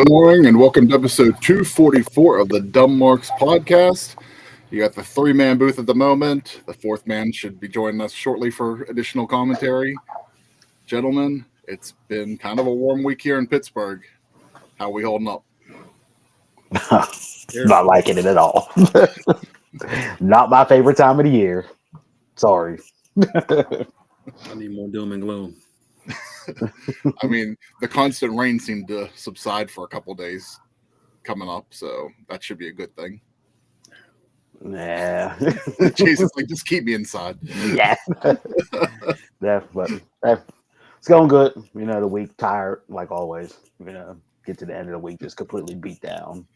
Good morning and welcome to episode 244 of the Dumb Marks podcast. You got the three-man booth at the moment. The fourth man should be joining us shortly for additional commentary. Gentlemen, it's been kind of a warm week here in Pittsburgh. How are we holding up? Not liking it at all. Not my favorite time of the year. Sorry. I need more doom and gloom. I mean, the constant rain seemed to subside for a couple days coming up, so that should be a good thing. Nah. Jesus, like, just keep me inside. Yeah. Yeah, but it's going good. You know, the week tired, like always. You know, get to the end of the week just completely beat down.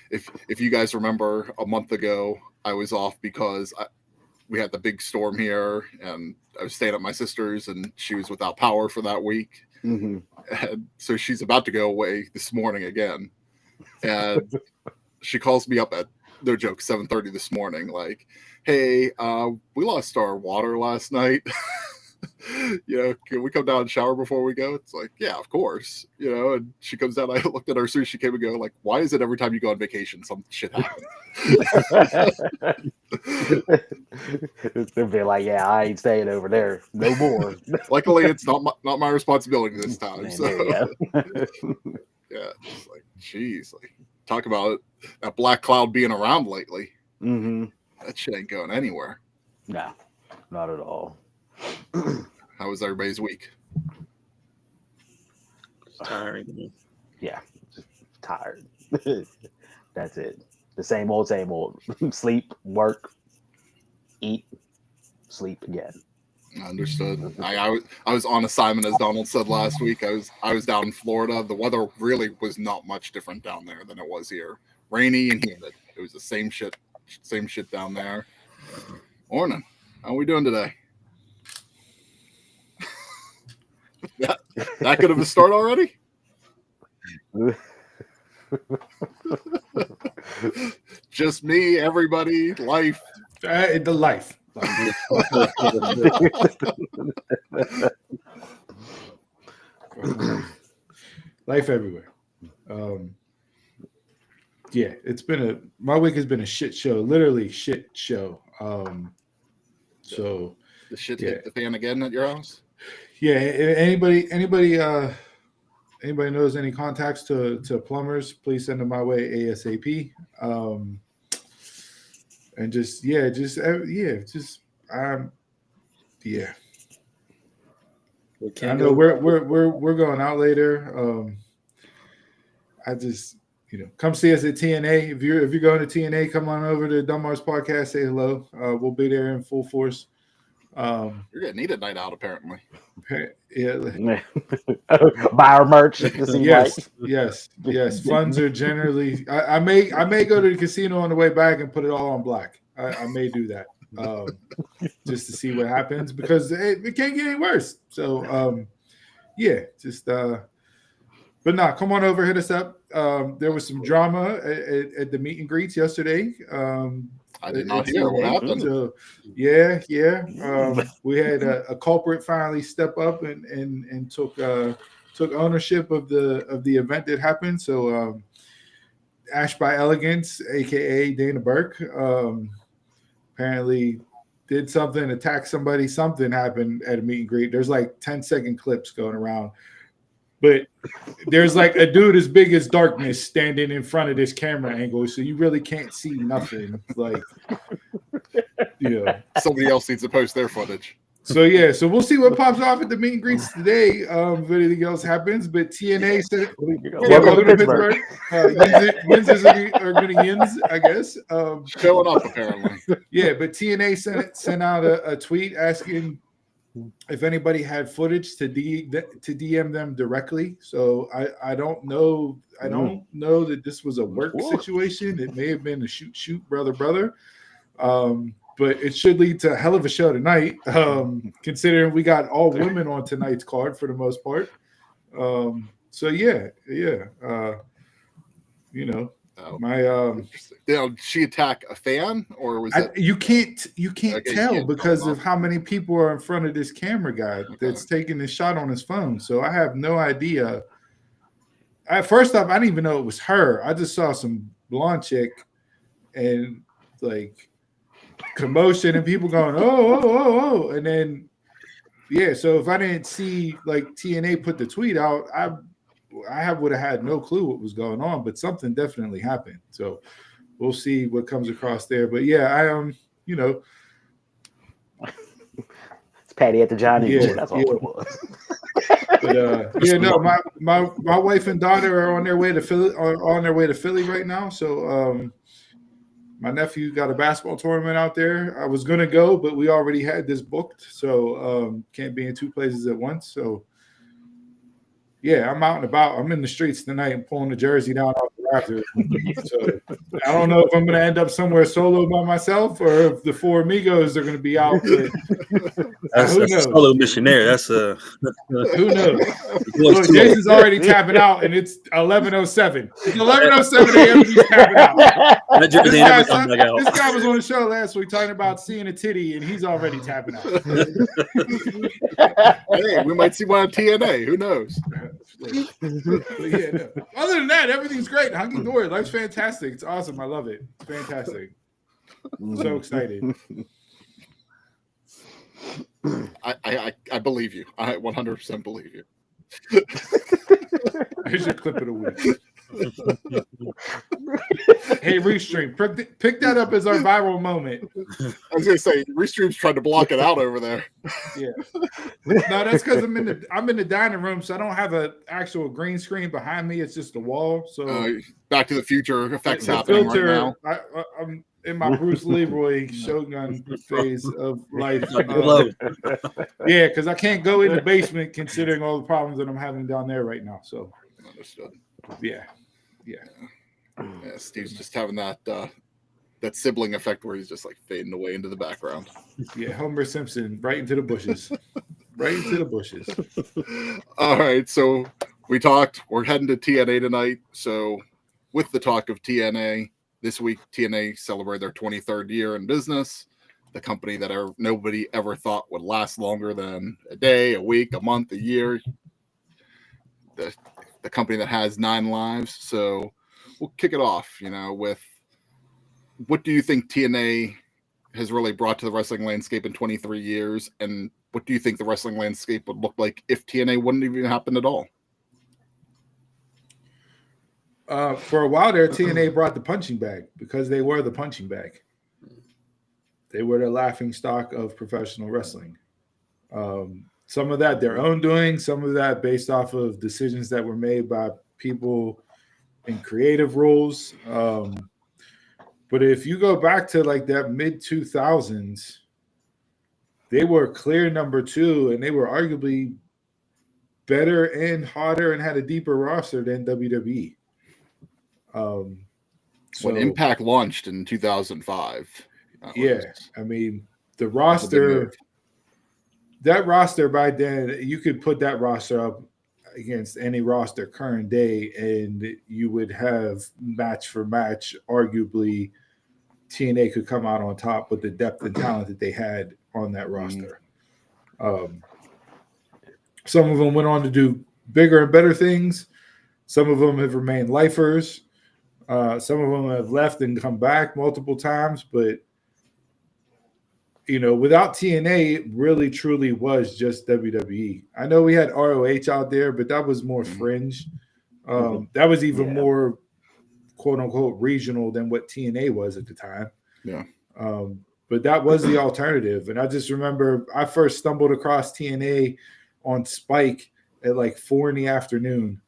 If you guys remember, a month ago, I was off because we had the big storm here, and I was staying at my sister's, and she was without power for that week. Mm-hmm. And so she's about to go away this morning again. And she calls me up at, no joke, 7:30 this morning, like, hey, we lost our water last night. Can we come down and shower before we go? It's like, yeah, of course. And she comes down, I looked at her as soon as she came and go, like, why is it every time you go on vacation, some shit happens? They'll be like, yeah, I ain't staying over there no more. Luckily, it's not my responsibility this time. Man, So yeah, it's like, geez, like, talk about that black cloud being around lately. Mm-hmm. That shit ain't going anywhere. No, not at all. How was everybody's week? Tiring. Yeah, just tired. That's it. The same old, same old. Sleep, work, eat, sleep again. Understood. I was on assignment, as Donald said last week. I was down in Florida. The weather really was not much different down there than it was here. Rainy and humid. It was the same shit down there. Morning. How are we doing today? that could have a start already? Just me, everybody, life. The life. Life everywhere. Yeah, my week has been a shit show, literally shit show. So the shit hit the fan again at your house? Yeah, anybody knows any contacts to plumbers, please send them my way ASAP. And I know we're going out later. I just come see us at TNA. If you're going to TNA, come on over to Dumb Marks Podcast. Say hello. We'll be there in full force. You're gonna need a night out, apparently. Yeah. Buy our merch. Yes. Funds are generally. I may go to the casino on the way back and put it all on black. I may do that just to see what happens, because it can't get any worse. So but no, come on over, hit us up. There was some drama at the meet and greets yesterday. I did not hear what happened. So, yeah. We had a culprit finally step up and took ownership of the event that happened. So Ash by Elegance, aka Dana Burke, apparently did something, attacked somebody. Something happened at a meet and greet. There's like 10-second clips going around. But there's like a dude as big as darkness standing in front of this camera angle, so you really can't see nothing. Like, somebody else needs to post their footage. So we'll see what pops off at the meet and greets today. If anything else happens, but TNA said, welcome to Pittsburgh. Yins are going to yins, I guess. Showing up, apparently. Yeah, but TNA sent out a tweet asking if anybody had footage to DM them directly. So I don't know. I don't know that this was a work situation. It may have been a shoot, brother. But it should lead to a hell of a show tonight, considering we got all women on tonight's card for the most part. Did she attack a fan, or was it? You can't tell because of how many people are in front of this camera guy that's taking this shot on his phone. So I have no idea at first off, I didn't even know it was her. I just saw some blonde chick and like commotion and people going, oh, and then yeah. So if I didn't see like TNA put the tweet out, I would have had no clue what was going on, but something definitely happened. So we'll see what comes across there. But yeah, I you know, it's Patty at the Johnny. Yeah, That's all yeah. it was. But yeah, no, my wife and daughter are on their way to Philly right now. So my nephew got a basketball tournament out there. I was gonna go, but we already had this booked, so can't be in two places at once. So yeah, I'm out and about. I'm in the streets tonight and pulling the jersey down off the rafters. So I don't know if I'm going to end up somewhere solo by myself or if the four amigos are going to be out. That's a solo missionary. That's a who knows? Look, Jason's already tapping out, and it's 11:07. It's 11:07 a.m. He's tapping out. This guy was on the show last week talking about seeing a titty, and he's already tapping out. Hey, we might see one on TNA. Who knows? Yeah, no. Other than that, everything's great. Hunky dory, life's fantastic. It's awesome. I love it. It's fantastic. I'm so excited. I believe you. I 100% believe you. Here's your clip of the week. Hey, Restream, pick that up as our viral moment. I was gonna say Restream's trying to block it out over there. Yeah, no, that's because I'm in the dining room, so I don't have an actual green screen behind me. It's just a wall. So Back to the Future effects happening filter, right now. I'm in my Bruce Leroy Shogun phase of life. Yeah, because I can't go in the basement considering all the problems that I'm having down there right now. So, understood. Yeah. Steve's just having that sibling effect where he's just like fading away into the background. Yeah, Homer Simpson, right into the bushes. Right into the bushes. All right, so we talked. We're heading to TNA tonight. So with the talk of TNA, this week TNA celebrated their 23rd year in business. The company that nobody ever thought would last longer than a day, a week, a month, a year. The company that has 9 lives. So we'll kick it off, with what do you think TNA has really brought to the wrestling landscape in 23 years? And what do you think the wrestling landscape would look like if TNA wouldn't even happen at all? For a while there, TNA brought the punching bag because they were the punching bag. They were the laughing stock of professional wrestling. Some of that their own doing, some of that based off of decisions that were made by people in creative roles. But if you go back to like that mid-2000s, they were clear number 2, and they were arguably better and hotter and had a deeper roster than WWE. When Impact launched in 2005. I mean, the roster, that roster by then, you could put that roster up against any roster current day, and you would have match for match. Arguably, TNA could come out on top with the depth and talent that they had on that roster. Some of them went on to do bigger and better things. Some of them have remained lifers. Some of them have left and come back multiple times, but without TNA, it really truly was just WWE. I know we had ROH out there, but that was more fringe. That was even more quote unquote regional than what TNA was at the time. Yeah. But that was the alternative. And I just remember I first stumbled across TNA on Spike at like 4 p.m,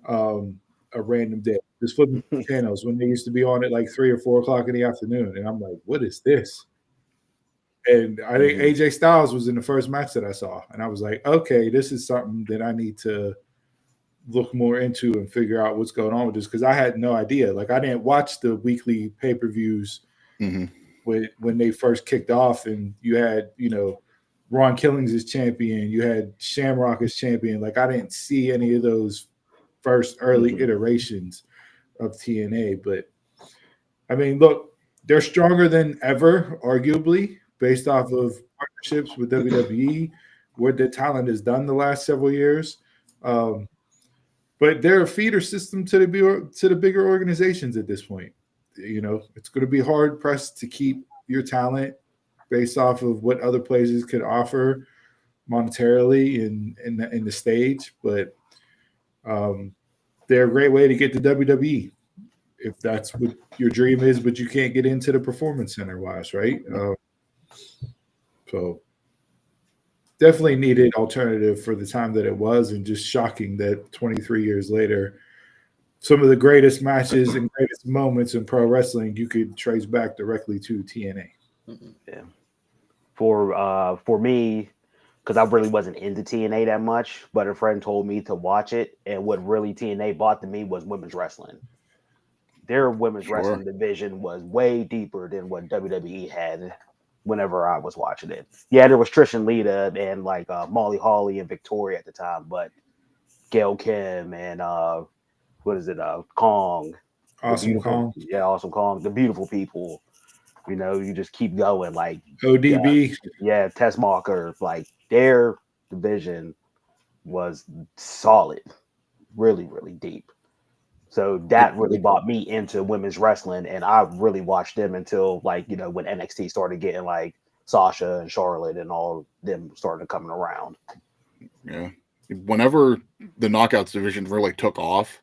a random day. Just flipping channels when they used to be on at like 3 or 4 o'clock in the afternoon. And I'm like, what is this? And I think AJ Styles was in the first match that I saw. And I was like, okay, this is something that I need to look more into and figure out what's going on with this, because I had no idea. Like, I didn't watch the weekly pay-per-views when they first kicked off, and you had, Ron Killings as champion, you had Shamrock as champion. Like, I didn't see any of those first early iterations of TNA. But, I mean, look, they're stronger than ever, arguably, based off of partnerships with WWE, what their talent has done the last several years. Some of them went on to do bigger and better things. Some of them have remained lifers. The talent has done the last several years. But, I mean, look, they're stronger than ever, arguably, based off of partnerships with WWE, what their talent has done the last several years. but they're a feeder system to the bigger organizations at this point. You know, it's going to be hard pressed to keep your talent based off of what other places could offer monetarily in the stage, but they're a great way to get to WWE if that's what your dream is, but you can't get into the performance center wise, right? So definitely needed alternative for the time that it was, and just shocking that 23 years later, some of the greatest matches and greatest moments in pro wrestling you could trace back directly to TNA. Yeah. For me, because I really wasn't into TNA that much, but a friend told me to watch it, and what really TNA bought to me was women's wrestling. Their women's wrestling division was way deeper than what WWE had whenever I was watching it. Yeah, there was Trish and Lita and like Molly Holly and Victoria at the time, but Gail Kim and Kong. Awesome Kong. Yeah, Awesome Kong. The beautiful people. You know, you just keep going. Like ODB. Tess Walker. Like their division was solid. Really, really deep. So that really brought me into women's wrestling, and I really watched them until when NXT started getting like Sasha and Charlotte and all of them started coming around. Yeah. Whenever the Knockouts division really took off,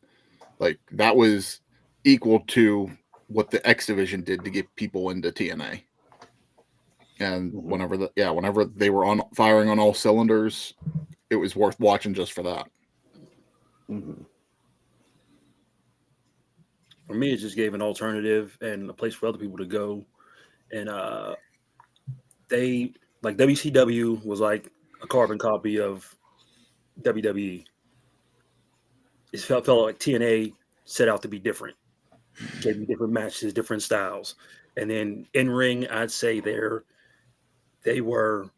like that was equal to what the X division did to get people into TNA. And whenever they were firing on all cylinders, it was worth watching just for that. Mm-hmm. For me, it just gave an alternative and a place for other people to go. And they like WCW was like a carbon copy of WWE. It felt like TNA set out to be different, gave you different matches, different styles, and then in ring, I'd say they were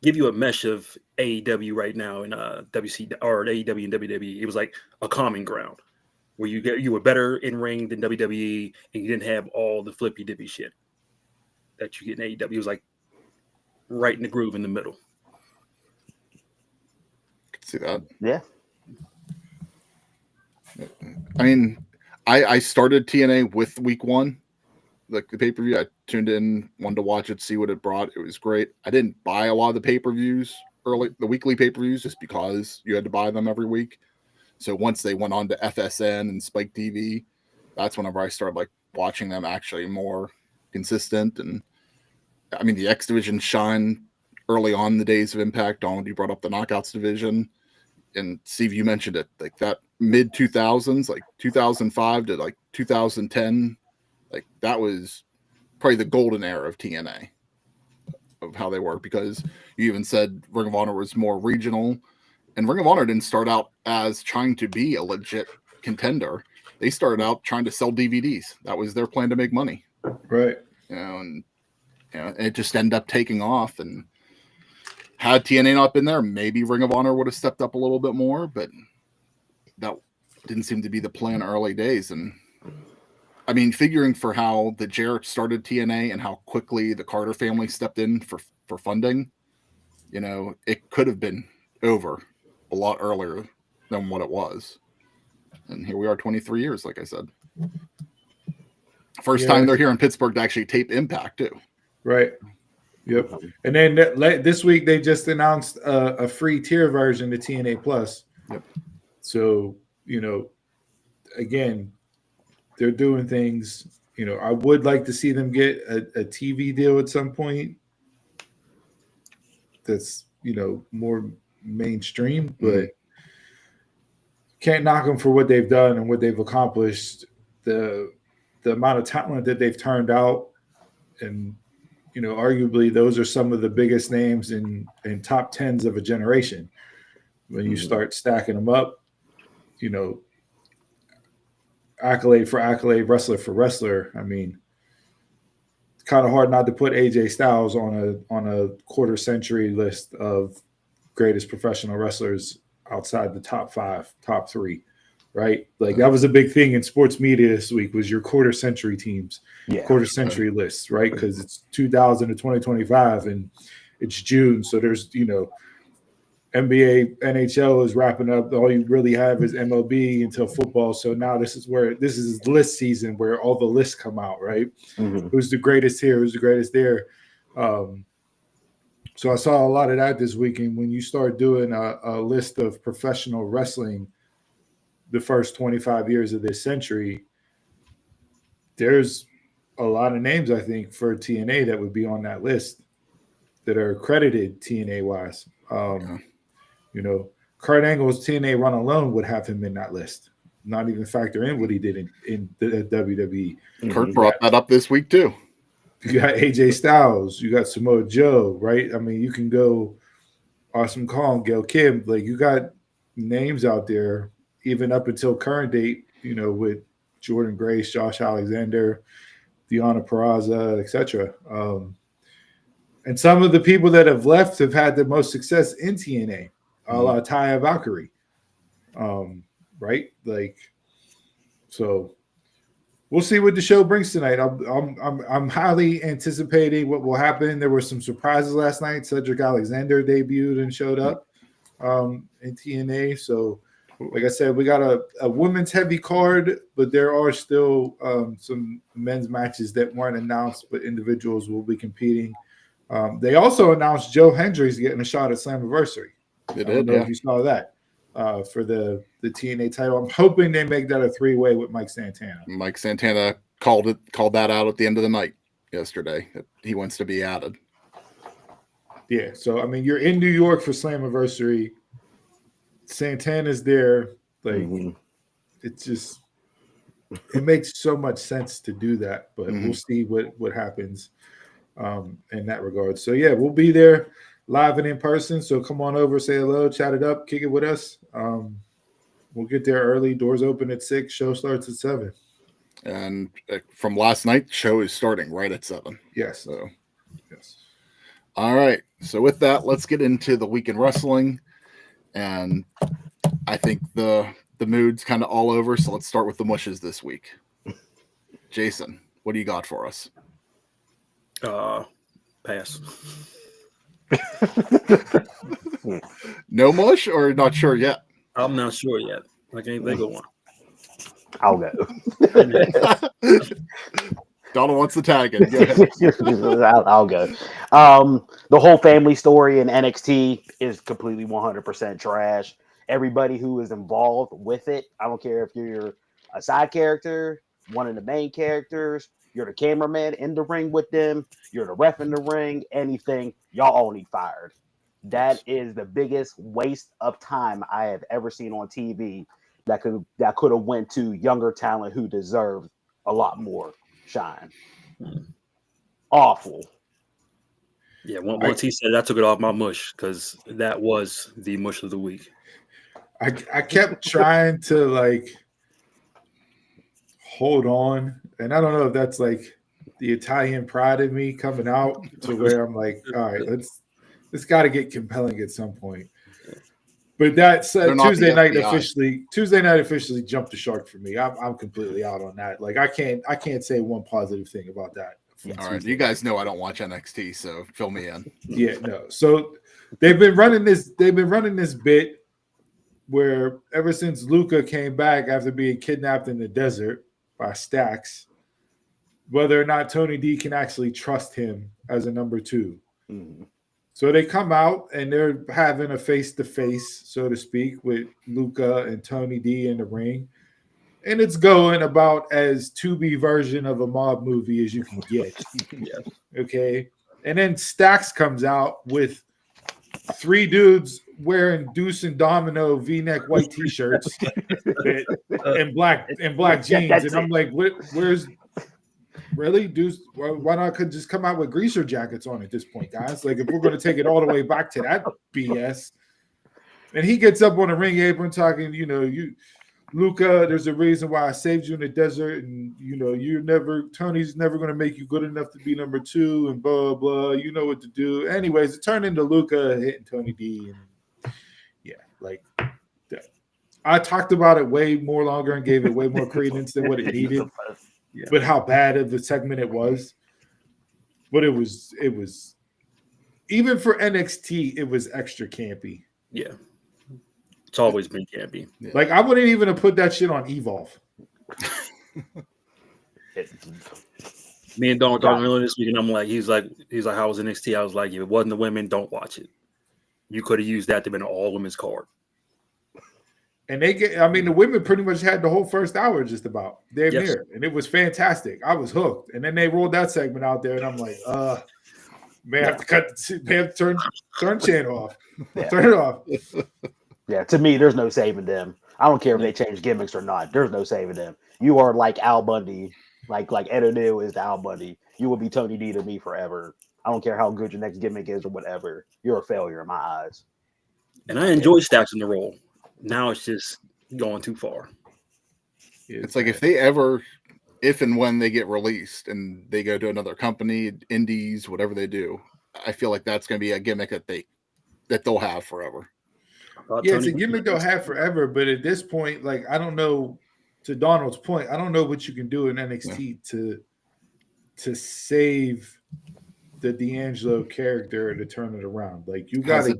give you a mesh of AEW right now and WC or AEW and WWE. It was like a common ground where you were better in ring than WWE, and you didn't have all the flippy dippy shit that you get in AEW. It was like right in the groove in the middle. See that? Yeah. I mean, I started TNA with week one, like the pay-per-view. I tuned in, wanted to watch it, see what it brought. It was great. I didn't buy a lot of the pay-per-views the weekly pay-per-views, just because you had to buy them every week. So once they went on to FSN and Spike TV, that's whenever I started like watching them actually more consistent. And I mean, the X division shined early on in the days of Impact. Donald, you brought up the Knockouts division, and Steve, you mentioned it, like that mid 2000s, like 2005 to like 2010, like that was probably the golden era of TNA, of how they work, because you even said Ring of Honor was more regional, and Ring of Honor didn't start out as trying to be a legit contender. They started out trying to sell DVDs. That was their plan to make money. Right. And it just ended up taking off. And had TNA not been there, maybe Ring of Honor would have stepped up a little bit more, but that didn't seem to be the plan early days. And I mean, figuring for how the Jarrett started TNA and how quickly the Carter family stepped in for funding, it could have been over a lot earlier than what it was. And here we are 23 years, like I said. First time they're here in Pittsburgh to actually tape Impact, too. Right. Yep. And then this week they just announced a free tier version to TNA Plus. Yep. So, again, they're doing things. I would like to see them get a TV deal at some point that's, more mainstream, but can't knock them for what they've done and what they've accomplished, the amount of talent that they've turned out. And, arguably those are some of the biggest names in top tens of a generation. When you start stacking them up, accolade for accolade, wrestler for wrestler. I mean, it's kind of hard not to put AJ Styles on a quarter century list of greatest professional wrestlers outside the top 5, top 3, right? Like that was a big thing in sports media this week, was your quarter century teams, quarter century lists, right? Because it's 2000 to 2025 and it's June. So there's, NBA, NHL is wrapping up. All you really have is MLB until football. So now this is list season where all the lists come out, right? Mhm. Who's the greatest here? Who's the greatest there? So I saw a lot of that this weekend. When you start doing a list of professional wrestling, the first 25 years of this century, there's a lot of names, I think, for TNA that would be on that list that are credited TNA wise. You know, Kurt Angle's TNA run alone would have him in that list, not even factor in what he did in the WWE. Kurt brought that up this week too. You got AJ Styles, you got Samoa Joe, right? I mean, you can go Awesome Kong, Gail Kim, like you got names out there, even up until current date, you know, with Jordan Grace, Josh Alexander, Deonna Purrazzo, etc. And some of the people that have left have had the most success in TNA, a la Taya Valkyrie, right? Like, so we'll see what the show brings tonight. I'm highly anticipating what will happen. There were some surprises last night. Cedric Alexander debuted and showed up in TNA. So, like I said, we got a women's heavy card, but there are still some men's matches that weren't announced, but individuals will be competing. They also announced Joe Hendricks getting a shot at Slammiversary. I don't know if you saw that for the TNA title. I'm hoping they make that a 3-way with Mike Santana. Mike Santana called that out at the end of the night yesterday. He wants to be added. Yeah, so I mean, you're in New York for Slammiversary. Santana's there. Like, it's just, it makes so much sense to do that. But we'll see what happens in that regard. So yeah, we'll be there live and in person. So come on over, say hello, chat it up, kick it with us. We'll get there early. Doors open at 6. Show starts at 7. And from last night, show is starting right at 7. Yes. So, yes. All right. So with that, let's get into the week in wrestling. And I think the mood's kind of all over. So let's start with the mushes this week. Jason, what do you got for us? Pass. No mush or not sure yet? I'm not sure yet. I can't think of one. I'll go. Donald wants the tag in. Go ahead. I'll go. The whole family story in NXT is completely 100% trash. Everybody who is involved with it, I don't care if you're a side character, one of the main characters, you're the cameraman in the ring with them, you're the ref in the ring, anything, y'all all need fired. That is the biggest waste of time I have ever seen on TV that could have went to younger talent who deserved a lot more shine. Awful. Yeah, once he said it, I took it off my mush because that was the mush of the week. I kept trying to like hold on, and I don't know if that's like the Italian pride in me coming out to where I'm like, all right, it's got to get compelling at some point. But that said, Tuesday night officially jumped the shark for me. I'm completely out on that. Like I can't say one positive thing about that. All right, you guys know I don't watch NXT, so fill me in. Yeah, no. So they've been running this bit where ever since Luca came back after being kidnapped in the desert by Stax, whether or not Tony D can actually trust him as a number 2. So they come out and they're having a face-to-face, so to speak, with Luca and Tony D in the ring. And it's going about as 2B version of a mob movie as you can get. Okay. And then Stax comes out with 3 dudes wearing Deuce and Domino V-neck white t-shirts and black jeans. And I'm like, where's really, Deuce? Why not could just come out with greaser jackets on at this point, guys? Like if we're going to take it all the way back to that BS. And he gets up on the ring apron talking, Luca, there's a reason why I saved you in the desert, and Tony's never going to make you good enough to be number 2, and blah blah. You know what to do. Anyways, it turned into Luca hitting Tony D, and yeah, like that. I talked about it way more longer and gave it way more credence than what it needed. But how bad of the segment it was. But it was even for NXT, it was extra campy. Yeah. It's always been campy. Yeah. Like I wouldn't even have put that shit on Evolve. Me and Don talking earlier this week, and I'm like, he's like, how was NXT? I was like, if it wasn't the women, don't watch it. You could have used that to be an all women's card. And the women pretty much had the whole first hour just about damn near, and it was fantastic. I was hooked. And then they rolled that segment out there, and I'm like, may have to turn channel off. Yeah. Turn it off. Yeah, to me, there's no saving them. I don't care if they change gimmicks or not. There's no saving them. You are like Al Bundy, like Ed O'Neill is to Al Bundy. You will be Tony D to me forever. I don't care how good your next gimmick is or whatever. You're a failure in my eyes. And I enjoy Stacks in the role. Now it's just going too far. It's like if and when they get released and they go to another company, indies, whatever they do, I feel like that's going to be a gimmick that they'll have forever. Yeah, it's a gimmick they'll have forever. But at this point, like I don't know. To Donald's point, I don't know what you can do in NXT to save the D'Angelo character to turn it around. Like you got to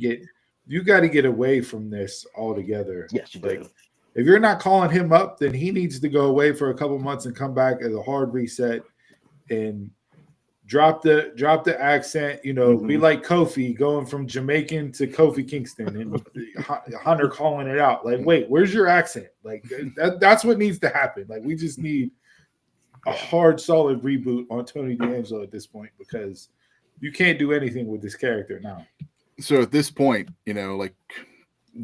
get away from this altogether. Yes, you do. If you're not calling him up, then he needs to go away for a couple months and come back as a hard reset and drop the accent. You know, be like Kofi going from Jamaican to Kofi Kingston and Hunter calling it out. Like, wait, where's your accent? Like that's what needs to happen. Like we just need a hard, solid reboot on Tony D'Angelo at this point because you can't do anything with this character now. So at this point, you know, like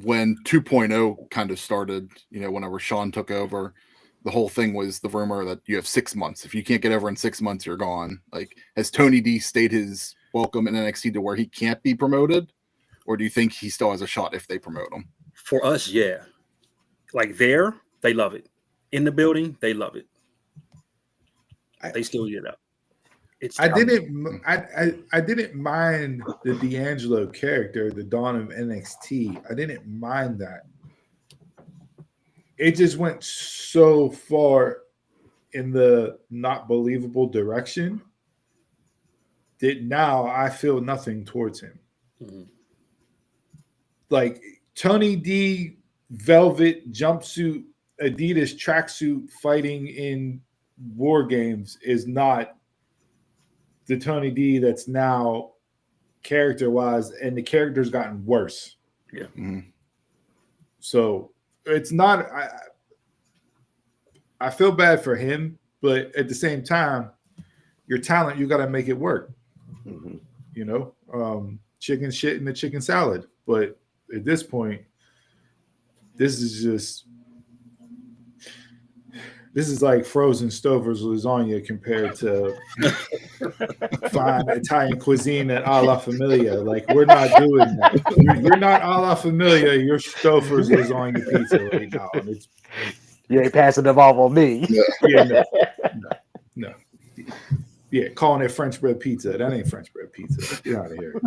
when 2.0 kind of started, you know, whenever Sean took over, the whole thing was the rumor that you have 6 months. If you can't get over in 6 months, you're gone. Like, has Tony D stayed his welcome in NXT to where he can't be promoted? Or do you think he still has a shot if they promote him? For us, yeah. Like there, they love it. In the building, they love it. They still get up. I didn't mind the D'Angelo character, the dawn of NXT. I didn't mind that. It just went so far in the not believable direction that now I feel nothing towards him. Mm-hmm. Like Tony D, velvet jumpsuit, Adidas tracksuit fighting in war games is not the Tony D that's now character-wise, and the character's gotten worse. Yeah. Mm-hmm. So it's not. I feel bad for him, but at the same time, your talent, you got to make it work. Mm-hmm. You know, chicken shit in the chicken salad. But at this point, this is like frozen Stover's lasagna compared to fine Italian cuisine at a la familia. Like we're not doing that. You're not a la familia. You're Stover's lasagna pizza right now. You ain't passing them off on me. Yeah, no. Yeah, calling it French bread pizza. That ain't French bread pizza. Get out of here.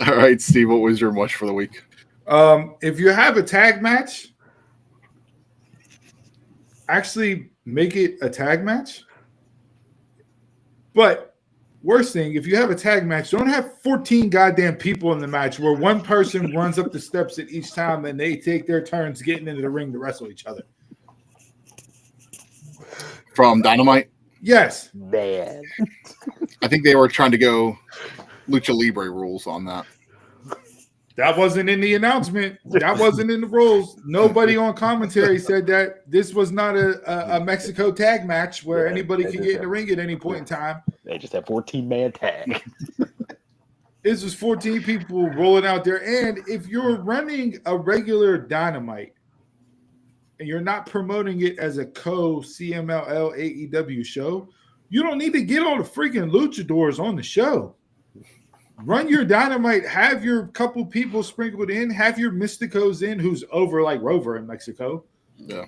All right, Steve, what was your mush for the week? If you have a tag match, actually make it a tag match. But worst thing, if you have a tag match, don't have 14 goddamn people in the match where one person runs up the steps at each time and they take their turns getting into the ring to wrestle each other. From Dynamite? Yes. Man. I think they were trying to go Lucha Libre rules on that. That wasn't in the announcement. That wasn't in the rules. Nobody on commentary said that this was not a Mexico tag match where anybody can get in the ring at any point in time. They just had 14-man tag. This was 14 people rolling out there. And if you're running a regular Dynamite and you're not promoting it as a co-CMLL AEW show, you don't need to get all the freaking luchadors on the show. Run your Dynamite, have your couple people sprinkled in, have your Mysticos in, who's over like Rover in Mexico. Yeah.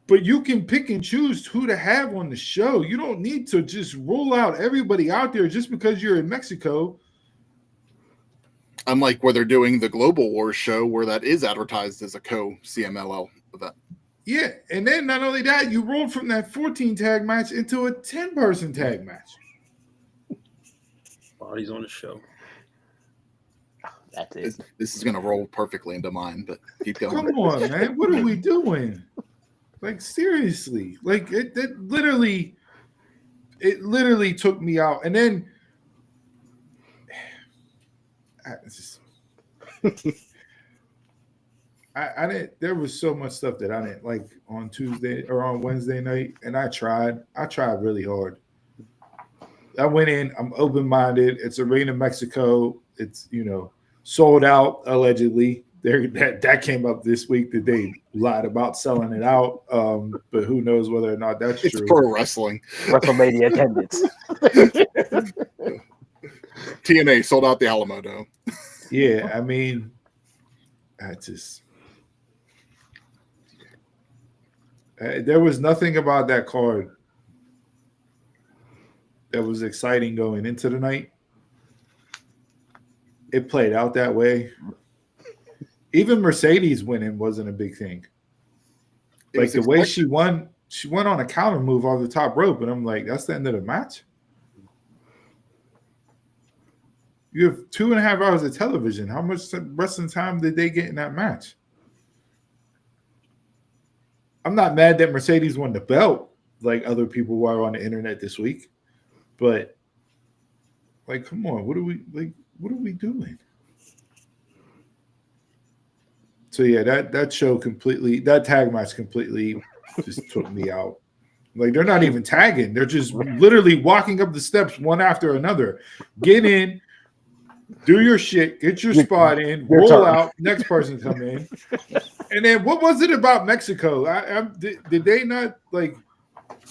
But you can pick and choose who to have on the show. You don't need to just rule out everybody out there just because you're in Mexico. Unlike where they're doing the Global Wars show, where that is advertised as a co-CMLL event. Yeah, and then not only that, you rolled from that 14 tag match into a 10-person tag match. Bodies on the show. That's it. This is gonna roll perfectly into mine, but keep going. Come on, man. What are we doing? Like, seriously. Like, it literally took me out. And then I didn't. There was so much stuff that I didn't like on Tuesday or on Wednesday night, and I tried really hard. I went in. I'm open minded. It's Arena Mexico. It's sold out allegedly. That came up this week that they lied about selling it out. But who knows whether or not that's It's true. pro wrestling. WrestleMania attendance. TNA sold out the Alamo Dome. Yeah, I mean, there was nothing about that card that was exciting going into the night. It played out that way. Even Mercedes winning wasn't a big thing. Like the way she won on a counter move off the top rope, and I'm like, that's the end of the match. You have 2.5 hours of television. How much wrestling time did they get in that match? I'm not mad that Mercedes won the belt like other people were on the internet this week, but like, come on, what are we doing? So yeah, that show completely, that tag match completely just took me out. Like, they're not even tagging; they're just literally walking up the steps one after another. Get in, do your shit, get your spot in, roll out, next person come in. And then what was it about Mexico? Did they not, like,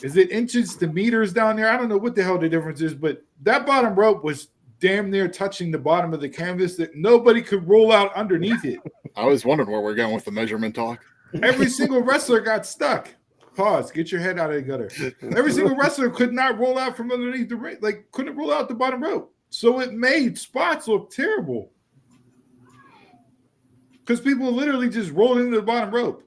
is it inches to meters down there? I don't know what the hell the difference is, but that bottom rope was damn near touching the bottom of the canvas that nobody could roll out underneath it. I was wondering where we're going with the measurement talk. Every single wrestler got stuck. Pause. Get your head out of the gutter. Every single wrestler could not roll out from underneath the ring, like couldn't roll out the bottom rope. So it made spots look terrible. Because people literally just rolled into the bottom rope.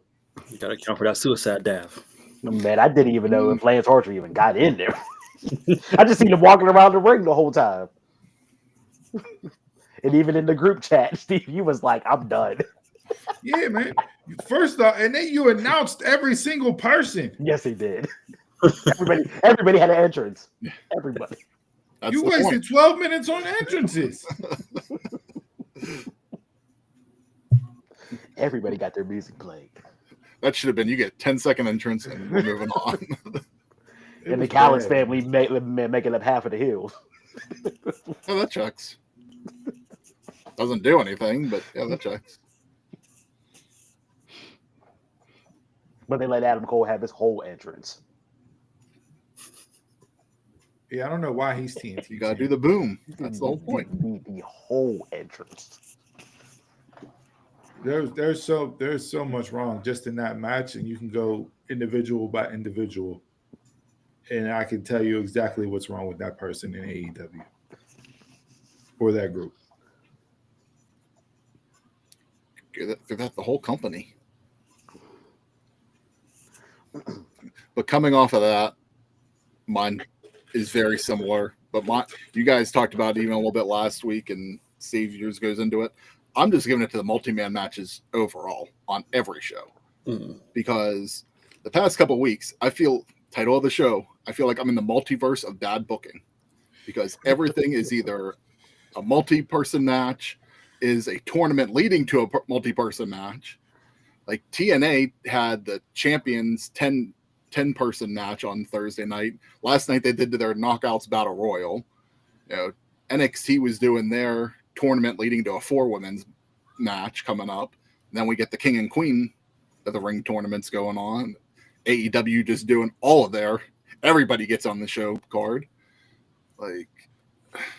You got to account for that suicide dive. Man, I didn't even know if Lance Archer even got in there. I just seen him walking around the ring the whole time. And even in the group chat, Steve, you was like, I'm done. Yeah, man. First off, and then you announced every single person. Yes, he did. Everybody had an entrance. Everybody. That's you wasted point. 12 minutes on entrances. Everybody got their music played. That should have been, you get 10-second entrance and we're moving on. And the Callis family making up half of the hills. Oh, that checks. Doesn't do anything, but yeah, that checks. But they let Adam Cole have his whole entrance. Yeah, I don't know why he's TNT. You gotta do the boom. That's the whole point. The whole entrance. There's so much wrong just in that match, and you can go individual by individual, and I can tell you exactly what's wrong with that person in AEW or that group. They're that the whole company. But coming off of that, mine is very similar. But you guys talked about it even a little bit last week, and Steve yours goes into it. I'm just giving it to the multi-man matches overall on every show. Because the past couple of weeks, I feel, title of the show, I feel like I'm in the multiverse of bad booking. Because everything is either a multi-person match, is a tournament leading to a multi-person match. Like TNA had the champions 10-person match on Thursday night. Last night they did their Knockouts Battle Royal. NXT was doing their tournament leading to a 4-women's match coming up. And then we get the King and Queen of the Ring tournaments going on. AEW just doing all of everybody gets on the show card. Like,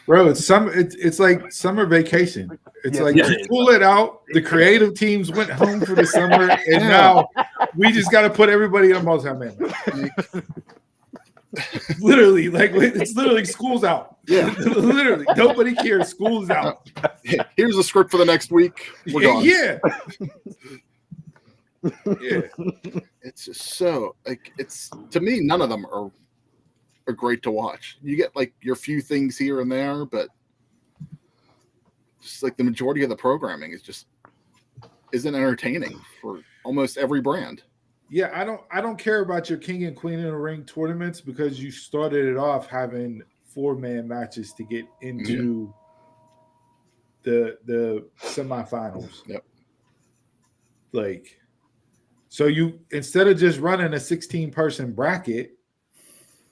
bro, it's like summer vacation. It's like you pull it out. The creative teams went home for the summer, and now we just got to put everybody on multi-man. Literally, like it's literally school's out. Yeah, literally, nobody cares. School's out. Here's a script for the next week. We're gone. Yeah. It's just so like it's to me. None of them are great to watch. You get like your few things here and there, but just like the majority of the programming isn't entertaining for almost every brand. Yeah, I don't care about your King and Queen in the Ring tournaments because you started it off having 4-man matches to get into the semifinals. Yep. Like, so you instead of just running a 16-person bracket,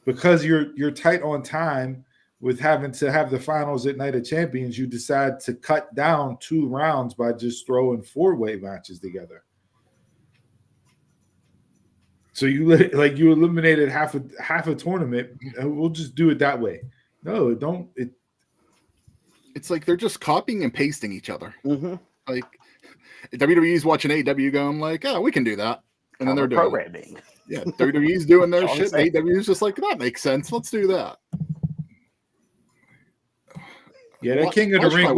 because you're tight on time with having to have the finals at Night of Champions, you decide to cut down 2 rounds by just throwing 4-way matches together. So you eliminated half a tournament, and we'll just do it that way. No, it don't. It's like they're just copying and pasting each other. Mm-hmm. Like WWE's watching AEW going like, "Oh, we can do that," and then they're doing programming. Yeah, WWE's doing their shit. Saying. AEW's just like, that makes sense. Let's do that. Yeah, that King of the Ring.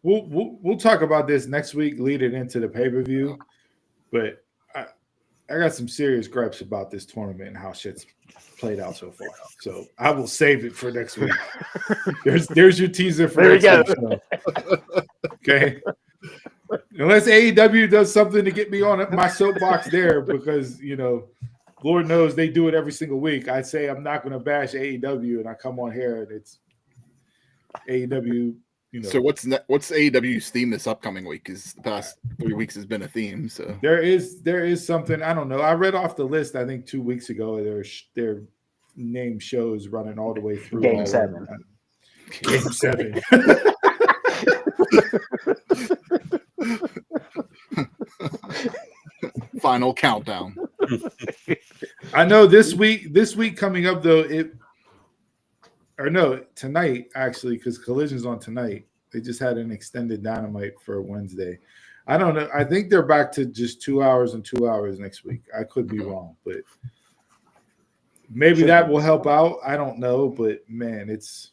We'll talk about this next week, leading into the pay-per-view. But I got some serious gripes about this tournament and how shit's played out so far. So I will save it for next week. There's your teaser for next week. Okay. Unless AEW does something to get me on my soapbox there, because Lord knows they do it every single week. I say I'm not going to bash AEW, and I come on here and it's AEW. So what's AEW's theme this upcoming week? Because the past 3 weeks has been a theme. So there is something, I don't know. I read off the list. I think 2 weeks ago their name shows running all the way through Game 7. Game 7. Final countdown. I know this week coming up though, tonight actually, because Collision's on tonight. They just had an extended Dynamite for Wednesday. I don't know. I think they're back to just 2 hours and 2 hours next week. I could be wrong, but maybe that will help out. I don't know, but man, it's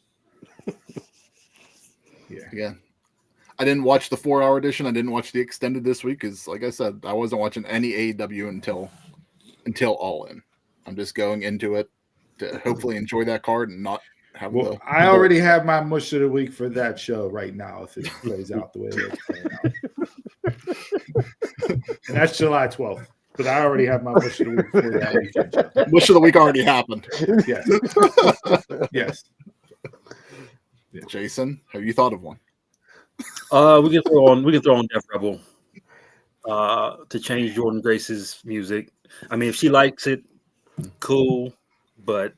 yeah. I didn't watch the 4-hour edition. I didn't watch the extended this week because, like I said, I wasn't watching any AEW until All In. I'm just going into it to hopefully enjoy that card and not have. Well, I already have my mush of the week for that show right now. If it plays out the way it's playing out, and that's July 12th. But I already have my mush of the week for that weekend. Mush of the week already happened. Yes. Yes. Yeah. Jason, have you thought of one? We can throw on Def Rebel to change Jordan Grace's music. I mean, if she likes it, cool. But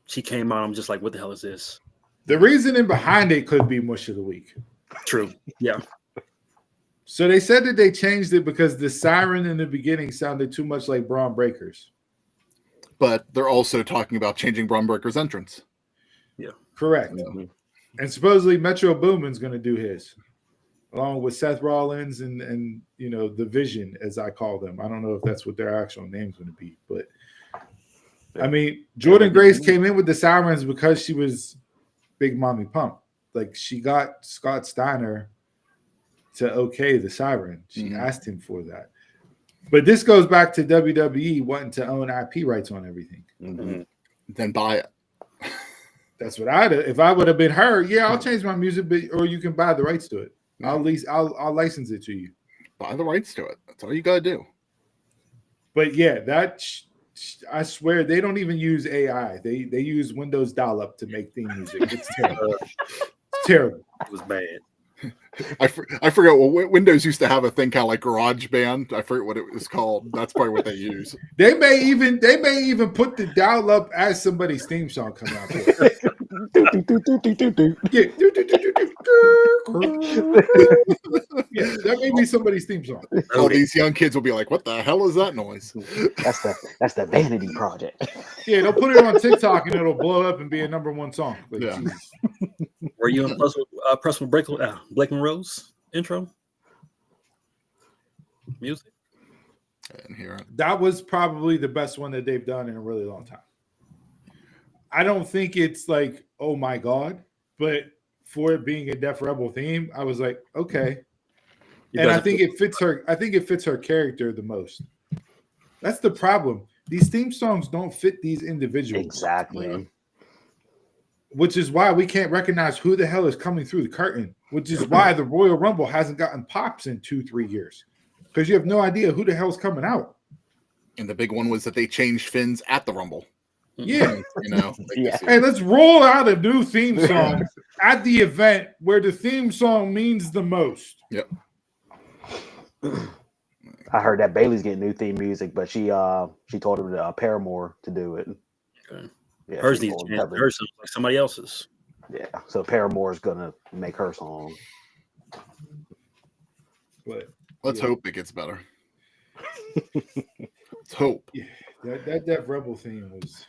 she came out, I'm just like, what the hell is this? The reasoning behind it could be mush of the week. True. Yeah. So they said that they changed it because the siren in the beginning sounded too much like Braun Breaker's. But they're also talking about changing Braun Breaker's entrance. Yeah. Correct. Yeah. And supposedly Metro Boomin's going to do his, along with Seth Rollins and the Vision, as I call them. I don't know if that's what their actual name's going to be, but I mean, Jordan Grace came in with the sirens because she was Big Mommy Pump. Like, she got Scott Steiner to okay the siren. She asked him for that. But this goes back to WWE wanting to own IP rights on everything. Mm-hmm. Then buy it. That's what if I would have been her, I'll change my music, or you can buy the rights to it. I'll license it to you. Buy the rights to it. That's all you gotta do. But I swear they don't even use AI. They use Windows dial-up to make theme music. It's terrible. It's terrible. It was bad. I forget. Well, Windows used to have a thing kind of like GarageBand. I forget what it was called. That's probably what they use. They may even put the dial up as somebody's theme song coming out there. That may be somebody's theme song. All these young kids will be like, "What the hell is that noise?" That's the Vanity Project. Yeah, they'll put it on TikTok and it'll blow up and be a #1 song. Like, yeah. Were you impressed with Blake Monroe's intro music? I didn't hear it. That was probably the best one that they've done in a really long time. I don't think it's like, oh my God, but for it being a Def Rebel theme, I was like, okay. And I think it fits her. I think it fits her character the most. That's the problem. These theme songs don't fit these individuals. Exactly. Yeah. which is why we can't recognize who the hell is coming through the curtain, which is why the Royal Rumble hasn't gotten pops in 2-3 years, because you have no idea who the hell's coming out. And the big one was that they changed fins at the Rumble. Yeah. You know, Yeah. Hey, let's roll out a new theme song at the event where the theme song means the most. Yep. I heard that Bailey's getting new theme music, but she told her Paramore to do it. Okay. Yeah, Hers she needs told to her change. Hers sounds like somebody else's. Yeah, so Paramore's gonna make her song. But Let's hope it gets better. Let's hope. yeah, that Rebel theme was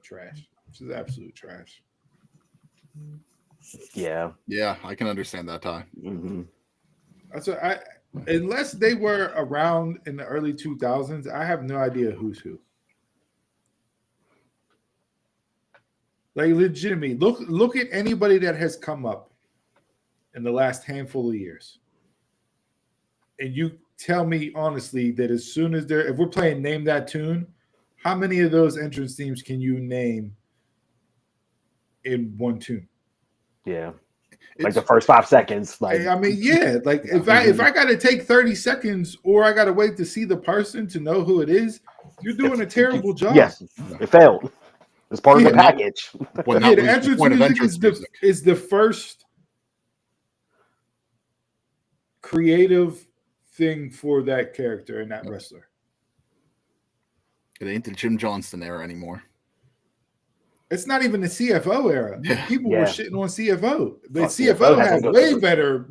trash. This is absolute trash. Yeah. Yeah, I can understand that, Ty. Mm-hmm. That's what unless they were around in the early 2000s, I have no idea who's who. Like legitimately, look at anybody that has come up in the last handful of years, and you tell me honestly that as soon as if we're playing Name That Tune, how many of those entrance themes can you name in one tune? Yeah. Like the first 5 seconds. Like I mean, yeah. Like if I got to take 30 seconds or I got to wait to see the person to know who it is, you're doing a terrible job. Yes, it failed. It's part of the package. When the entrance music is the first creative thing for that character and that wrestler. It ain't the Jim Johnston era anymore. It's not even the CFO era. Yeah. People were shitting on CFO. But CFO CFO had way better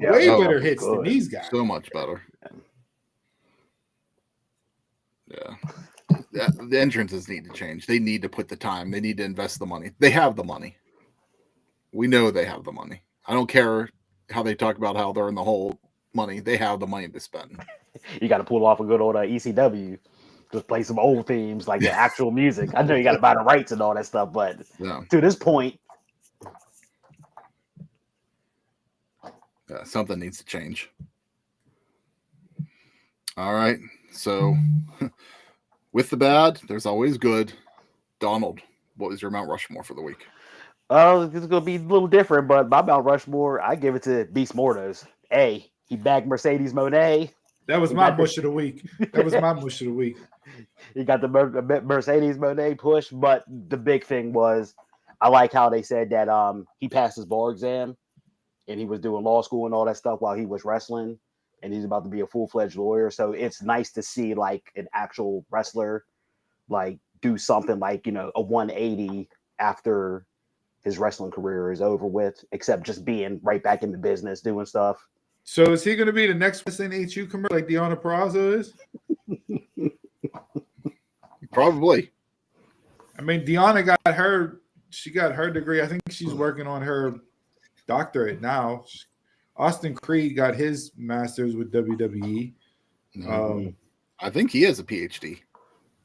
hits good. than these guys. So much better. Yeah. The entrances need to change. They need to put the time. They need to invest the money. They have the money. We know they have the money. I don't care how they talk about how they're in the whole money. They have the money to spend. You got to pull off a good old ECW. Just play some old themes, like the actual music. I know you got to buy the rights and all that stuff, but to this point, something needs to change. All right. So, with the bad, there's always good. Donald, what was your Mount Rushmore for the week? This is going to be a little different, but my Mount Rushmore, I give it to Beast Mortos. He bagged Mercedes Moné. That was my mush of the week. He got the Mercedes Moné push, but the big thing was, I like how they said that he passed his bar exam and he was doing law school and all that stuff while he was wrestling, and he's about to be a full-fledged lawyer. So it's nice to see like an actual wrestler like do something like, a 180 after his wrestling career is over with, except just being right back in the business doing stuff. So is he going to be the next SNHU commercial like Deonna Purrazzo is? Probably. I mean, Deonna got her degree. I think she's working on her doctorate now. Austin Creed got his master's with WWE. I think he has a PhD.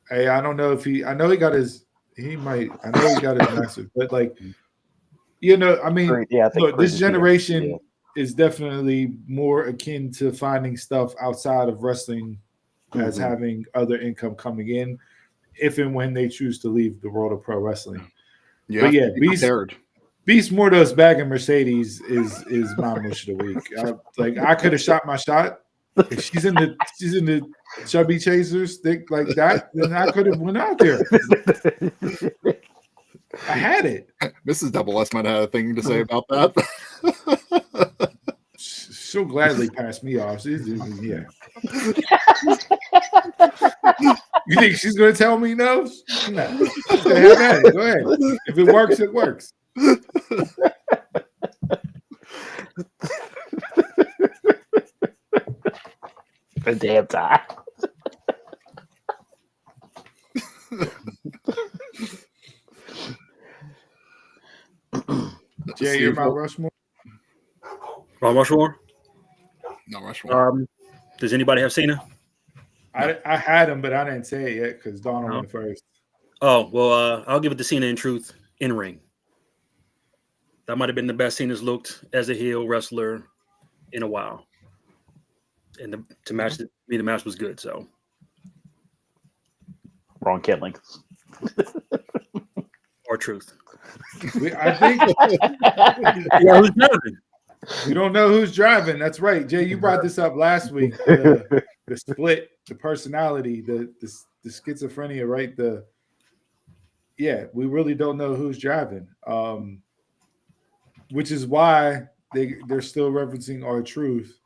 Hey, I don't know if I know he got his master's, but like, I mean, look, this generation is definitely more akin to finding stuff outside of wrestling as having other income coming in, if and when they choose to leave the world of pro wrestling. Yeah, Beast Mortos bagging Mercedes is my mush of the week. I could have shot my shot. If she's in the chubby chasers thick like that, then I could have went out there. I had it. Mrs. Double S might have a thing to say about that. She'll gladly pass me off. Yeah. You think she's going to tell me no? No. Have at it. Go ahead. If it works, it works. A damn time. Jay, you're Mount Rushmore? Mount Rushmore? No, Rushmore. Does anybody have Cena? I had him, but I didn't say it yet because Donald went first. Oh, well, I'll give it to Cena in truth in ring. That might have been the best Cena's looked as a heel wrestler in a while. And the match was good, so. Ron Kidling. Or truth. I think Yeah, who's driving? we don't know who's driving. That's right, Jay. You brought this up last week. The split, the personality, the schizophrenia, right? We really don't know who's driving. Which is why they're still referencing our truth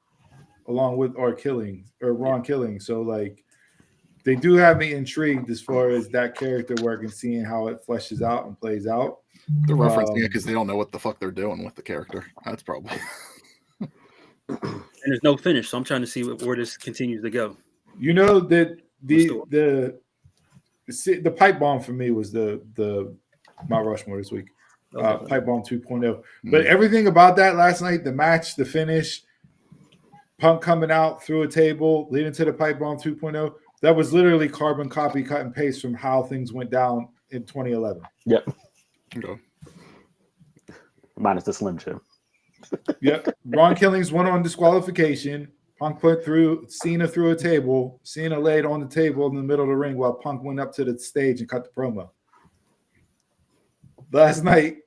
along with our killing or Ron killing. So like they do have me intrigued as far as that character work and seeing how it fleshes out and plays out. They're referencing it because they don't know what the fuck they're doing with the character. That's probably. And there's no finish, so I'm trying to see where this continues to go. You know that the pipe bomb for me was the Mount Rushmore this week. Pipe bomb 2.0. But everything about that last night, the match, the finish, Punk coming out through a table, leading to the pipe bomb 2.0. That was literally carbon copy, cut and paste from how things went down in 2011. Yep. Okay. Minus the Slim Jim. Yep. Ron Killings went on disqualification. Punk put Cena through a table. Cena laid on the table in the middle of the ring while Punk went up to the stage and cut the promo. Last night,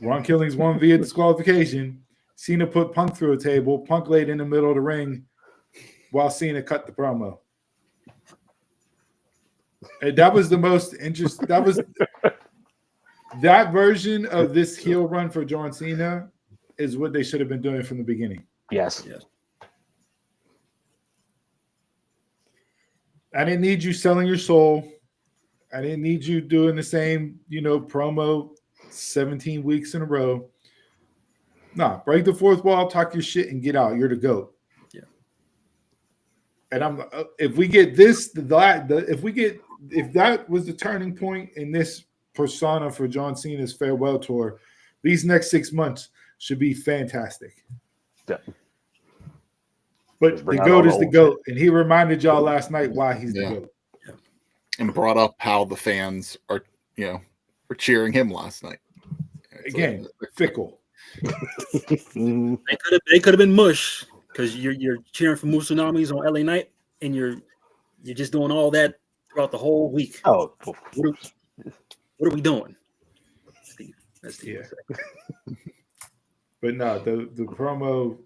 Ron Killings won via disqualification. Cena put Punk through a table. Punk laid in the middle of the ring while Cena cut the promo. And that was the most interesting. That version of this heel run for John Cena is what they should have been doing from the beginning. Yes. I didn't need you selling your soul. I didn't need you doing the same, promo 17 weeks in a row. Nah, break the fourth wall, talk your shit, and get out. You're the GOAT. Yeah. And if we get this, if that was the turning point in this persona for John Cena's farewell tour, these next 6 months should be fantastic. Yeah. But the GOAT is the GOAT, and he reminded y'all last night why he's the GOAT. And brought up how the fans are cheering him last night. Again, fickle. They could have been mush because you're cheering for Musunimis on LA Night, and you're just doing all that throughout the whole week. Oh, what are we doing, Steve? That's Steve. Yeah. But no, the promo,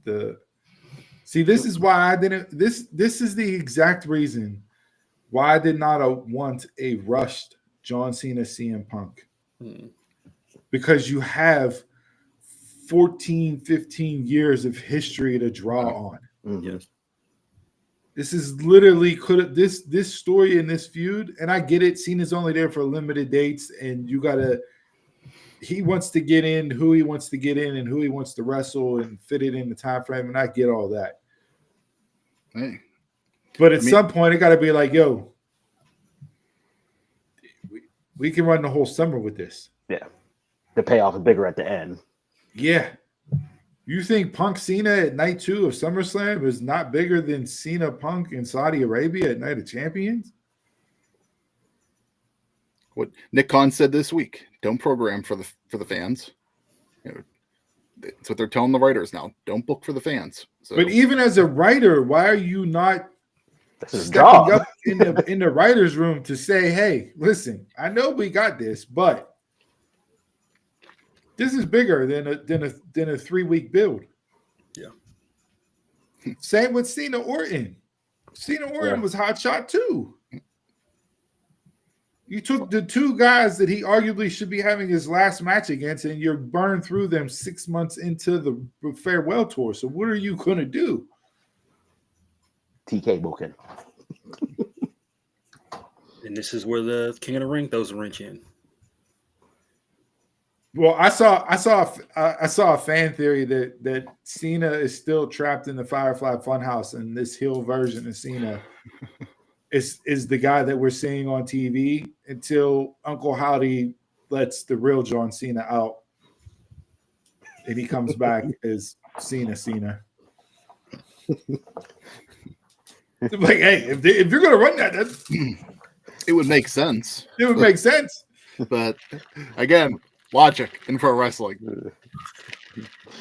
this is why I didn't. This is the exact reason why I did not want a rushed John Cena CM Punk. Because you have 14, 15 years of history to draw on. Mm-hmm. Yes. This is literally this story in this feud, and I get it. Cena's only there for limited dates, and he wants to get in who he wants to get in and who he wants to wrestle and fit it in the time frame, and I get all that. Hey. But at some point, it got to be like, yo, we can run the whole summer with this. Yeah. The payoff is bigger at the end. Yeah. You think Punk Cena at night 2 of SummerSlam is not bigger than Cena Punk in Saudi Arabia at Night of Champions? What Nick Khan said this week: don't program for the fans. That's what they're telling the writers now. Don't book for the fans. So, but even as a writer, why are you not stepping up in the writers' room to say, "Hey, listen, I know we got this, but this is bigger than a 3-week build." Yeah. Same with Cena Orton. Cena Orton was hot shot too. You took the 2 guys that he arguably should be having his last match against, and you're burned through them 6 months into the farewell tour. So what are you going to do? TK booking. And this is where the King of the Ring throws a wrench in. Well, I saw a fan theory that Cena is still trapped in the Firefly Funhouse, and this heel version of Cena is the guy that we're seeing on TV until Uncle Howdy lets the real John Cena out, and he comes back as Cena. Like, hey, if you're gonna run that, it would make sense. It would make sense. But again, logic in pro wrestling.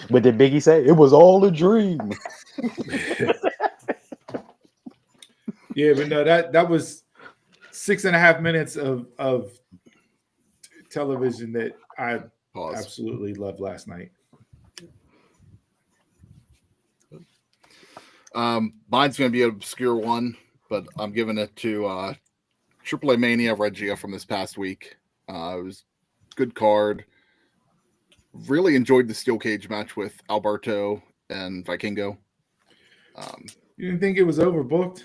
But did Biggie say it was all a dream? Yeah, but no, that was 6.5 minutes of television that I absolutely loved last night. Mine's going to be an obscure one, but I'm giving it to Triplemanía Regia from this past week. It was a good card. Really enjoyed the steel cage match with Alberto and Vikingo. You didn't think it was overbooked?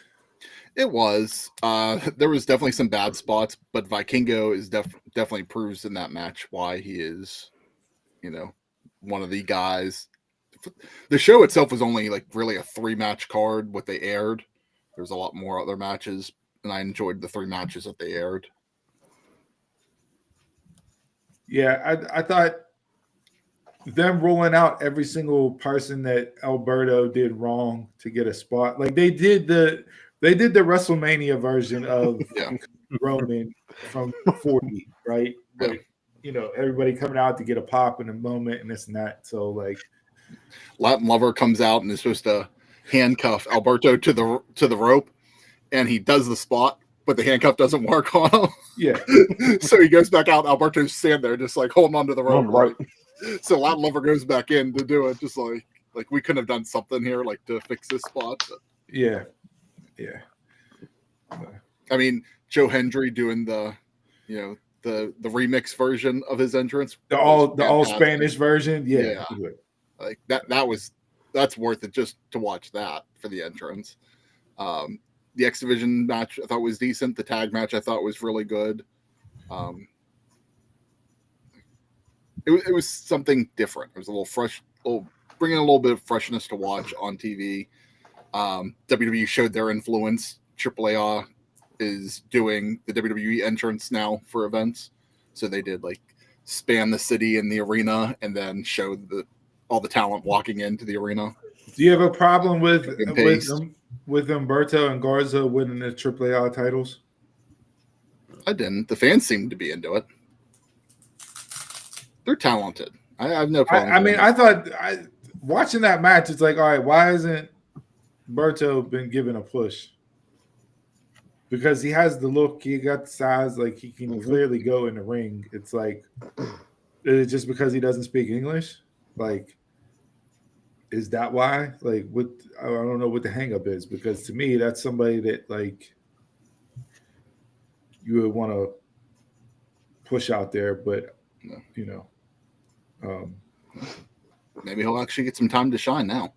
It was. There was definitely some bad spots, but Vikingo is definitely proves in that match why he is, one of the guys. The show itself was only like really a 3-match card. What they aired, there's a lot more other matches, and I enjoyed the 3 matches that they aired. Yeah, I thought them rolling out every single person that Alberto did wrong to get a spot, like they did the WrestleMania version of Roman from 40, right? But everybody coming out to get a pop in a moment and this and that. So like, Latin Lover comes out and is supposed to handcuff Alberto to the rope, and he does the spot, but the handcuff doesn't work on him. Yeah. So he goes back out. Alberto's standing there, just like holding onto the rope. Right. So Latin Lover goes back in to do it, just like we couldn't have done something here, like to fix this spot. But, yeah. I mean, Joe Hendry doing the remix version of his entrance, the all Spanish version. Yeah. Like that's worth it just to watch that for the entrance. The X Division match I thought was decent. The tag match I thought was really good. It was something different. It was a little fresh, bringing a little bit of freshness to watch on TV. WWE showed their influence. AAA is doing the WWE entrance now for events, so they did like span the city and the arena, and then show all the talent walking into the arena. Do you have a problem with Humberto and Garza winning the AAA titles? I didn't. The fans seemed to be into it. They're talented. I have no problem. I thought watching that match, it's like, all right, why hasn't Humberto been given a push? Because he has the look, he got the size, like he can clearly go in the ring. It's like, is it just because he doesn't speak English? Like, is that why? Like, I don't know what the hang up is, because to me, that's somebody that like you would want to push out there, but maybe he'll actually get some time to shine now.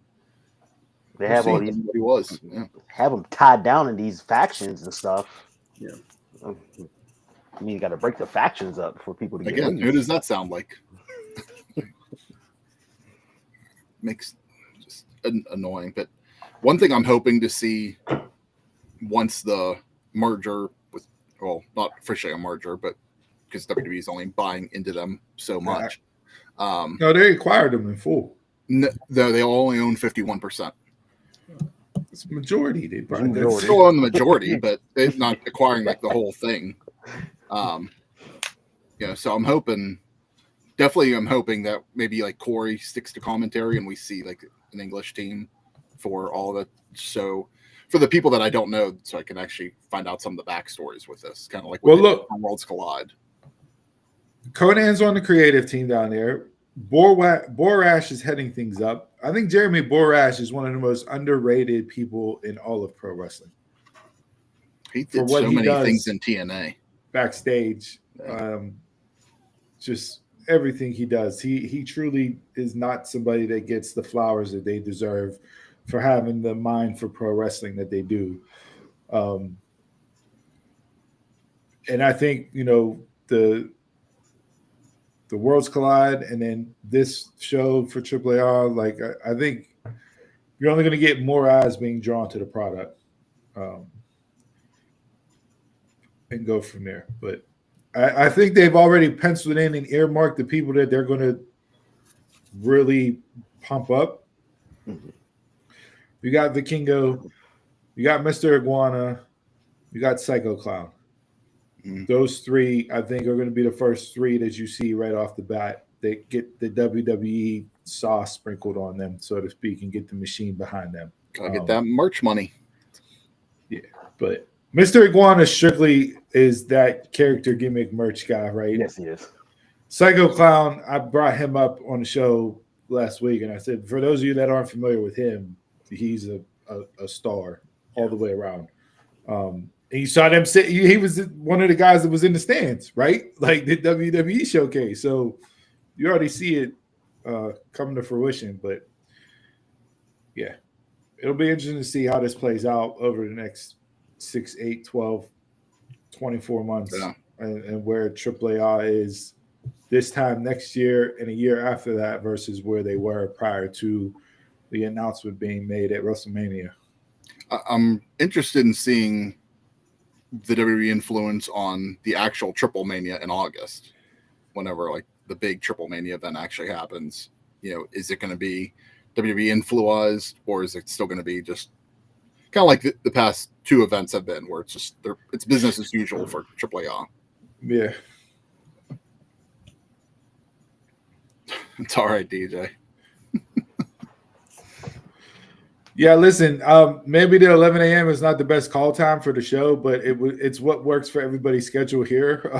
They have all these. He was. Have them tied down in these factions and stuff. Yeah. I mean, you got to break the factions up for people to get Again, who does that sound like? Makes just annoying. But one thing I'm hoping to see once the merger with, well, not officially a merger, but because WWE is only buying into them so much. No, they acquired them in full. No, they only own 51%. It's majority. They still own the majority, but they're not acquiring like the whole thing. So I'm hoping that maybe like Corey sticks to commentary and we see like an English team for all the for the people that I don't know, so I can actually find out some of the backstories with this. Kind of like on Worlds Collide. Conan's on the creative team down there. Borash is heading things up. I think Jeremy Borash is one of the most underrated people in all of pro wrestling. He did so many things in TNA. Backstage. Just everything he does. He truly is not somebody that gets the flowers that they deserve for having the mind for pro wrestling that they do. And I think, the Worlds Collide and then this show for AAA, like I think you're only going to get more eyes being drawn to the product and go from there. But I think they've already penciled in and earmarked the people that they're going to really pump up. Mm-hmm. You got Vikingo, you got Mr. Iguana, you got Psycho Clown. Mm-hmm. Those 3, I think, are going to be the first 3 that you see right off the bat. They get the WWE sauce sprinkled on them, so to speak, and get the machine behind them. Gotta get that merch money. Yeah, but Mr. Iguana strictly is that character gimmick merch guy, right? Yes, he is. Psycho Clown, I brought him up on the show last week, and I said, for those of you that aren't familiar with him, he's a star all the way around. And you saw them sit. He was one of the guys that was in the stands, right? Like the WWE showcase. So you already see it coming to fruition. But yeah, it'll be interesting to see how this plays out over the next 6, 8, 12, 24 months, and where AAA is this time next year and a year after that versus where they were prior to the announcement being made at WrestleMania. I'm interested in seeing the WWE influence on the actual Triplemanía in August, whenever like the big Triplemanía event actually happens. You know, is it going to be WWE influenced, or is it still going to be just kind of like the past two events have been, where it's just it's business as usual for AAA? Yeah. It's all right, DJ. Yeah, listen, maybe the 11 a.m. is not the best call time for the show, but it's what works for everybody's schedule here.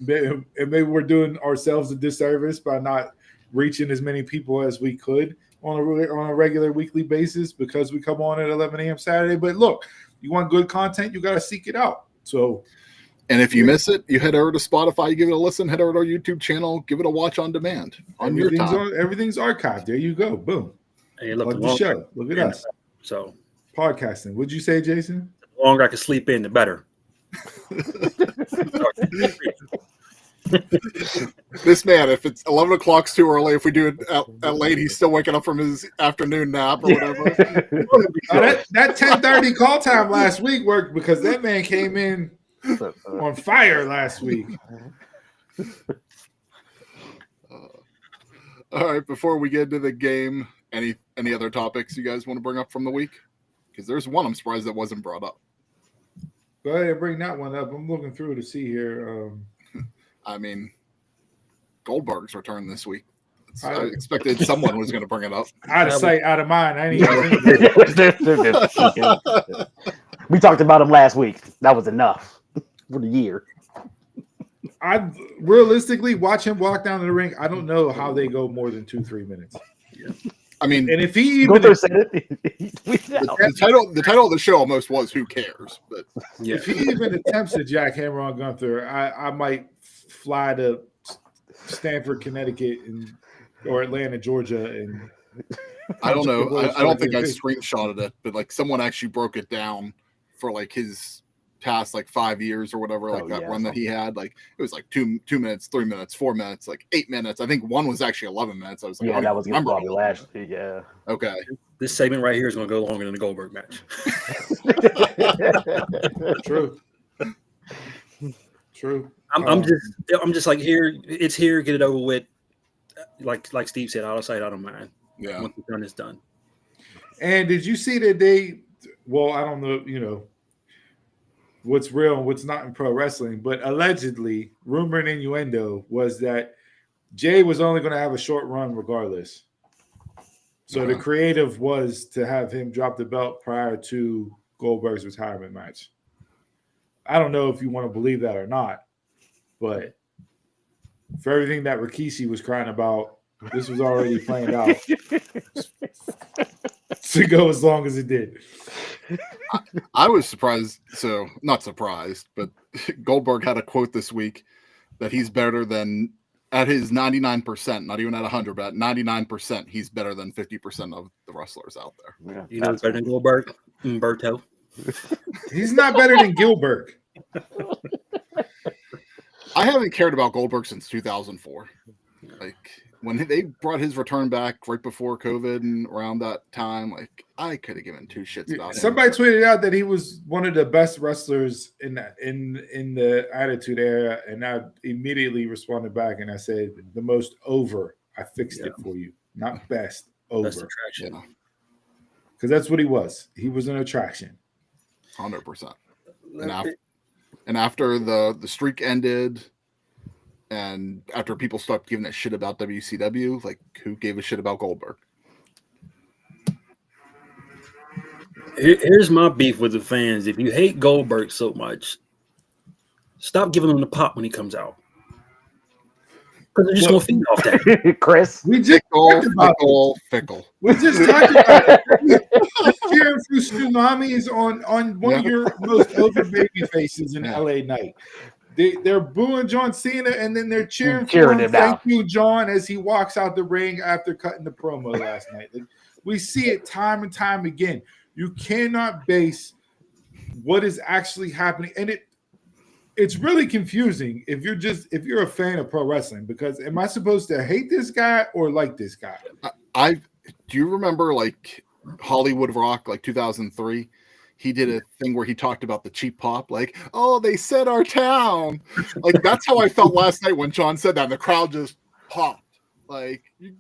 And maybe we're doing ourselves a disservice by not reaching as many people as we could on a regular weekly basis because we come on at 11 a.m. Saturday. But look, you want good content, you got to seek it out. So, and if you miss it, you head over to Spotify, you give it a listen, head over to our YouTube channel, give it a watch on demand on your time. Everything's archived. There you go. Boom. Hey, look, like the show. Look at us. So podcasting. What'd you say, Jason? The longer I can sleep in, the better. This man, if it's 11 o'clock's too early, if we do it at late, he's still waking up from his afternoon nap or whatever. that 10:30 call time last week worked because that man came in on fire last week. All right, before we get into the game, any other topics you guys want to bring up from the week? Because there's one I'm surprised that wasn't brought up. Go ahead and bring that one up. I'm looking through to see here. I mean, Goldberg's return this week. I expected someone was going to bring it up. Out of sight, out of mind. I ain't even We talked about him last week. That was enough for the year. I realistically watch him walk down to the ring. I don't know how they go more than 2-3 minutes. Yeah. I mean, and if he even said it, the title of the show almost was "Who Cares?" But yeah. If he even attempts to jackhammer on Gunther, I might fly to Stamford, Connecticut, or Atlanta, Georgia, and I don't know. I don't think I screenshotted it, but like someone actually broke it down for like his past like 5 years or whatever, like that run that he had. Like it was like 2 minutes, 3 minutes, 4 minutes, like 8 minutes. I think one was actually 11 minutes. I was like, yeah, that was probably last week. Yeah. Okay. This segment right here is going to go longer than the Goldberg match. True. I'm just like here. It's here. Get it over with. Like Steve said, out of sight, out of mind. Yeah. Once it's done, it's done. And did you see that they? Well, I don't know. You know what's real and what's not in pro wrestling, but allegedly, rumor and innuendo was that Jay was only going to have a short run regardless. So the creative was to have him drop the belt prior to Goldberg's retirement match. I don't know if you want to believe that or not, but for everything that Rikishi was crying about, this was already planned out to go as long as it did. I was surprised. So not surprised, but Goldberg had a quote this week that he's better than at his 99%, not even at 100, but at 99%, he's better than 50% of the wrestlers out there. Yeah, you know, better than Goldberg, Umberto. He's not better than Gilbert. I haven't cared about Goldberg since 2004. Like when they brought his return back right before COVID and around that time, like I could have given two shits about him. Somebody tweeted out that he was one of the best wrestlers in the Attitude Era, and I immediately responded back and I said, "The most over. I fixed it for you. Not best, over." Best attraction. Because that's what he was. He was an attraction. 100%. And after the streak ended, and after people stopped giving a shit about WCW, like who gave a shit about Goldberg? Here's my beef with the fans. If you hate Goldberg so much, Stop giving him the pop when he comes out. Because they're just going to feed off that. Chris. We just talked about fickle. We just talked about it. Cheering for tsunamis on one of your most over baby faces in LA Knight. They're booing John Cena and then they're cheering for him. Thank you, John, as he walks out the ring after cutting the promo last night. Like, we see it time and time again. You cannot base what is actually happening, and it's really confusing if you're a fan of pro wrestling, because am I supposed to hate this guy or like this guy? Do you remember like Hollywood Rock, like 2003? He did a thing where he talked about the cheap pop, like, oh, they said our town. Like, that's how I felt last night when John said that. And the crowd just popped. Like, you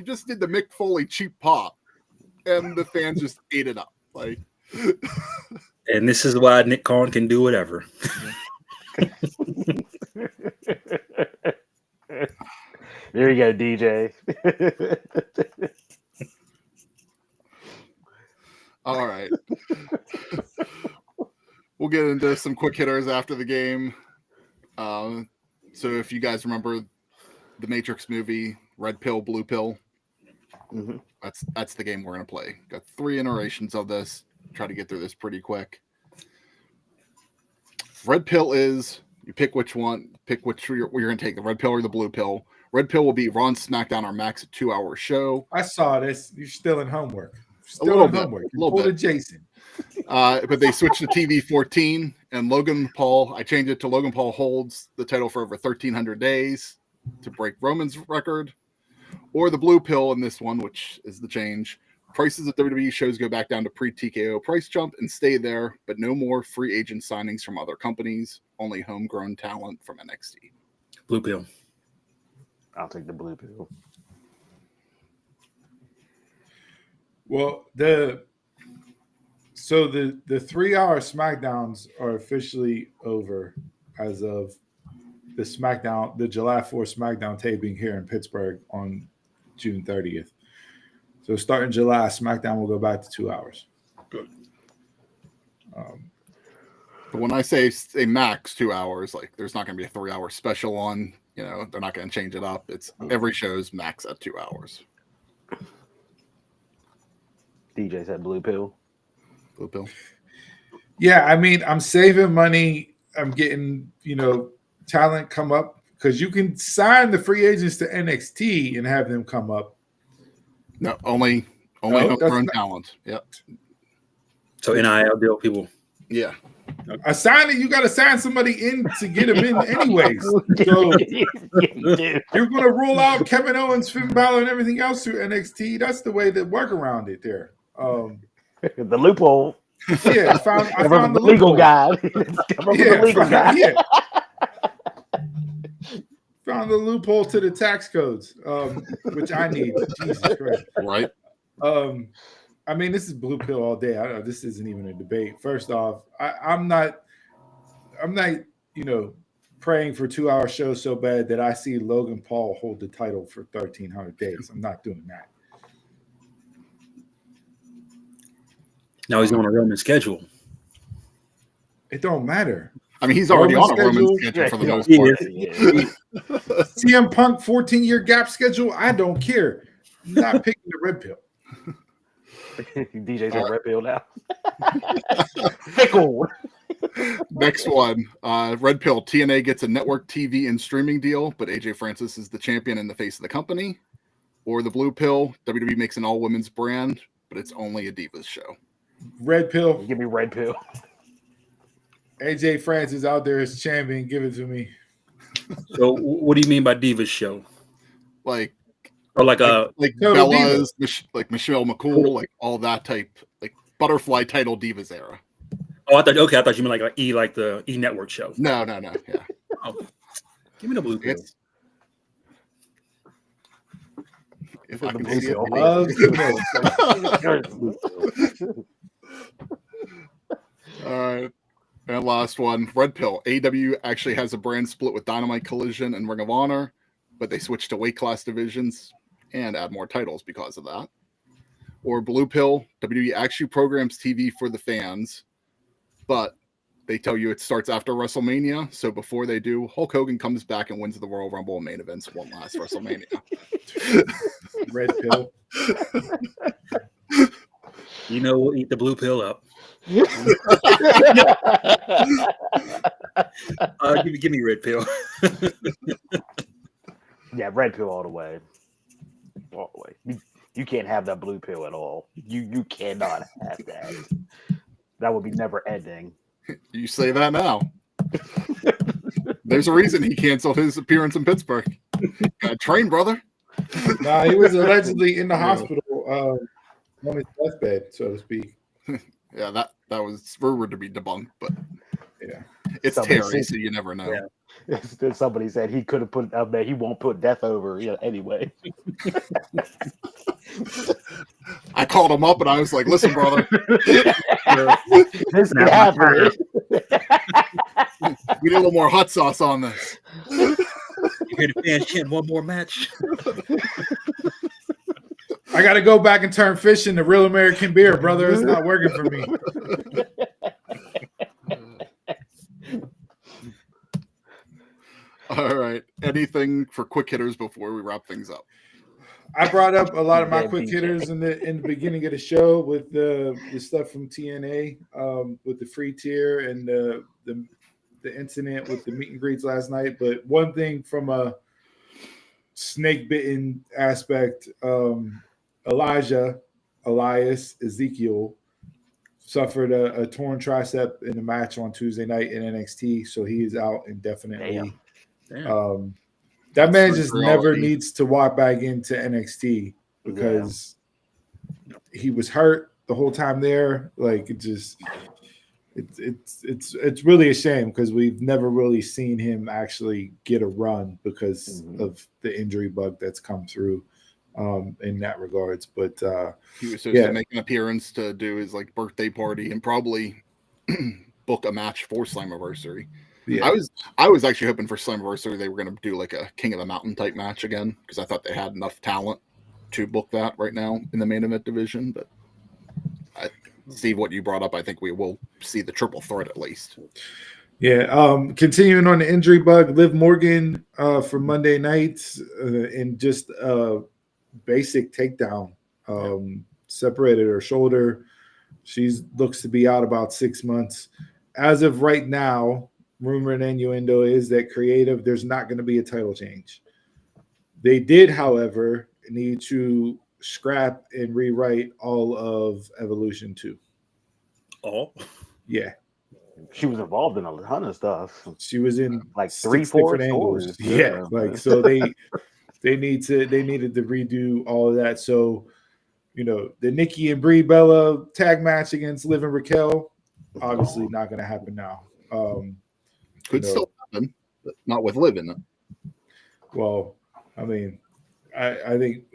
just did the Mick Foley cheap pop, and the fans just ate it up. Like, and this is why Nick Khan can do whatever. There you go, DJ. All right. We'll get into some quick hitters after the game. So if you guys remember the Matrix movie, Red Pill, Blue Pill, that's the game we're going to play. Got 3 iterations of this. Try to get through this pretty quick. Red Pill is, you pick which one, pick which you're going to take, the Red Pill or the Blue Pill. Red Pill will be Raw and SmackDown or Max, a 2-hour show. I saw this. You're still in homework. A little bit. You pulled a Jason. But they switched to TV 14, and Logan Paul, I changed it to Logan Paul holds the title for over 1,300 days to break Roman's record. Or the Blue Pill in this one, which is the change. Prices of WWE shows go back down to pre-TKO price jump and stay there, but no more free agent signings from other companies, only homegrown talent from NXT. Blue Pill. I'll take the Blue Pill. Well, the 3-hour SmackDowns are officially over as of the July 4th SmackDown taping here in Pittsburgh on June 30th. So starting July, SmackDown will go back to 2 hours. Good. But when I say max 2 hours, like there's not going to be a 3-hour special on, they're not going to change it up. It's every show's max at 2 hours. DJ said Blue Pill. Blue Pill. Yeah, I mean, I'm saving money. I'm getting, talent come up, because you can sign the free agents to NXT and have them come up. No, only homegrown talent. Yep. So NIL deal people. Yeah. A signing, you got to sign somebody in to get them in anyways. So you're going to rule out Kevin Owens, Finn Balor, and everything else through NXT. That's the way that work around it there. The loophole. Yeah, I found the legal guy. The legal guy. Yeah. Found the loophole to the tax codes, which I need. Jesus Christ. Right. I mean, this is Blue Pill all day. This isn't even a debate. First off, I'm not, praying for 2-hour shows so bad that I see Logan Paul hold the title for 1,300 days. I'm not doing that. Now he's on a Roman schedule. It don't matter. I mean, he's already on a Roman schedule for the most part. CM Punk 14-year gap schedule. I don't care. I'm not picking the Red Pill. DJ's on Red Pill now. Pickle. Next one. Red Pill. TNA gets a network TV and streaming deal, but AJ Francis is the champion and the face of the company. Or the Blue Pill. WWE makes an all-women's brand, but it's only a Divas show. Red Pill. Give me Red Pill. AJ Francis out there as champion. Give it to me. So what do you mean by Divas show? Like Bella's, like Michelle McCool, like all that type, like butterfly title Divas era. Oh, I thought you meant like the E Network show. No. Yeah. Oh, give me the Blue Pill. If I can Blue see Pill. it. All right. And last one, Red Pill. AEW actually has a brand split with Dynamite, Collision, and Ring of Honor, but they switched to weight class divisions and add more titles because of that. Or Blue Pill. WWE actually programs TV for the fans, but they tell you it starts after WrestleMania. So before they do, Hulk Hogan comes back and wins the Royal Rumble and main events one last WrestleMania. Red pill. You know, we'll eat the blue pill up. Give me red pill. Yeah, red pill all the way. All the way. You can't have that blue pill at all. You cannot have that. That would be never ending. You say that now. There's a reason he canceled his appearance in Pittsburgh. Got trained, brother. Nah, he was allegedly in the hospital on his deathbed, so to speak. Yeah, that was rumored to be debunked, but Yeah, it's Somebody Terry, said- so you never know. Yeah. Somebody said he could have put up there. He won't put death over. Anyway. I called him up and I was like, "Listen, brother, This could happen. we need a little more hot sauce on this." You hear the fans chant one more match? I got to go back and turn fish into real American beer, brother. It's not working for me. All right. Anything for quick hitters before we wrap things up? I brought up a lot of my Yeah, quick BJ. hitters in the beginning of the show with the stuff from TNA, with the free tier and the incident with the meet and greets last night. But one thing from a snake bitten aspect, Ezekiel suffered a torn tricep in a match on Tuesday night in NXT, so he is out indefinitely. Damn. That man That's just reality. never needs to walk back into NXT because he was hurt the whole time there. Like it's really a shame because we've never really seen him actually get a run because of the injury bug that's come through in that regards. But He was supposed to make an appearance to do his birthday party and probably book a match for Slammiversary. yeah, I was actually hoping for Slammiversary they were going to do a King of the Mountain type match again because I thought they had enough talent to book that right now in the main event division. But I see what you brought up. I think we will see the triple threat at least. Yeah. Continuing on the injury bug, Liv Morgan for Monday night in just a basic takedown, separated her shoulder. She looks to be out about 6 months. As of right now, rumor and innuendo is that creative, there's not going to be a title change. They did, however, need to scrap and rewrite all of Evolution 2. Oh, Yeah. She was involved in a ton of stuff. She was in 3-4 different angles. stories. Yeah, so they needed to redo all of that. So, the Nikki and Brie Bella tag match against Liv and Raquel, obviously not going to happen now. Could still happen, but not with Liv in it. Well, I mean, I think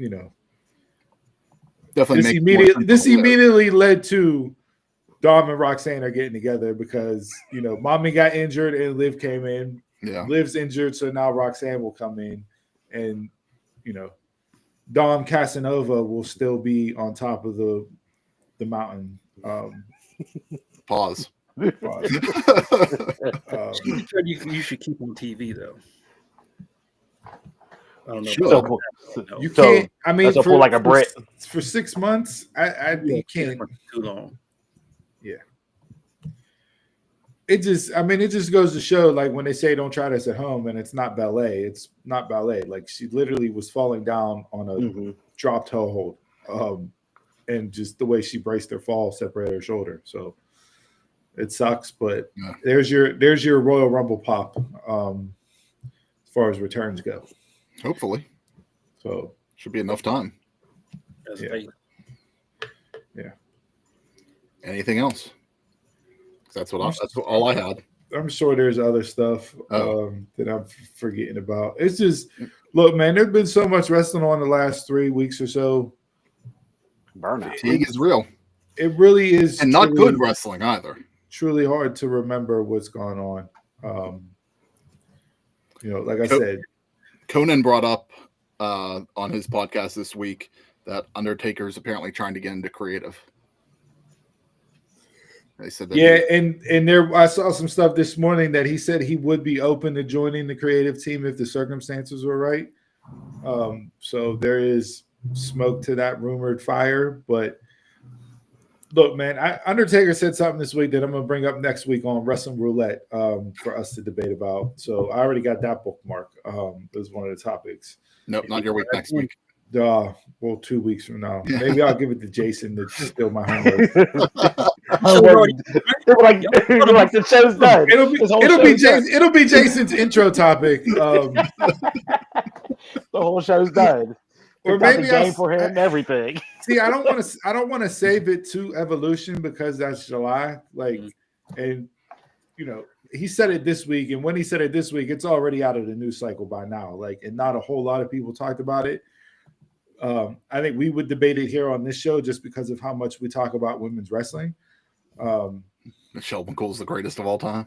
Definitely this immediately led to Dom and Roxanne are getting together because Mommy got injured and Liv came in. Yeah. Liv's injured, so now Roxanne will come in, and Dom Casanova will still be on top of the mountain. Pause. you should keep on TV though. I don't know. Sure. You can't. I mean, that's pull like a Brit for 6 months. You can't. Too long. Yeah. It just goes to show, when they say don't try this at home, and it's not ballet. It's not ballet. She literally was falling down on a drop toe hold, and just the way she braced her fall separated her shoulder. So it sucks, but there's your Royal Rumble pop, as far as returns go. Hopefully, so should be enough time. Yeah. Anything else? That's all I had. I'm sure there's other stuff that I'm forgetting about. It's just, look, man, there's been so much wrestling on the last 3 weeks or so. Burnout. Fatigue is real. It really is. And not good wrestling either. Truly hard to remember what's going on. Like I said. Conan brought up on his podcast this week that Undertaker's apparently trying to get into creative. They said that. Yeah, and there I saw some stuff this morning that he said he would be open to joining the creative team if the circumstances were right. So there is smoke to that rumored fire. But look, man, Undertaker said something this week that I'm going to bring up next week on Wrestling Roulette for us to debate about. So I already got that bookmark. It was one of the topics. Nope, not your week next week. Well, 2 weeks from now. Maybe I'll give it to Jason to steal my homework. Like the show's done. It'll be Jason's intro topic. The whole show's done. Or maybe the game for him and everything. See, I don't want to save it to Evolution because that's July. And he said it this week, and when he said it this week, it's already out of the news cycle by now. And not a whole lot of people talked about it. I think we would debate it here on this show just because of how much we talk about women's wrestling. Michelle McCool's the greatest of all time.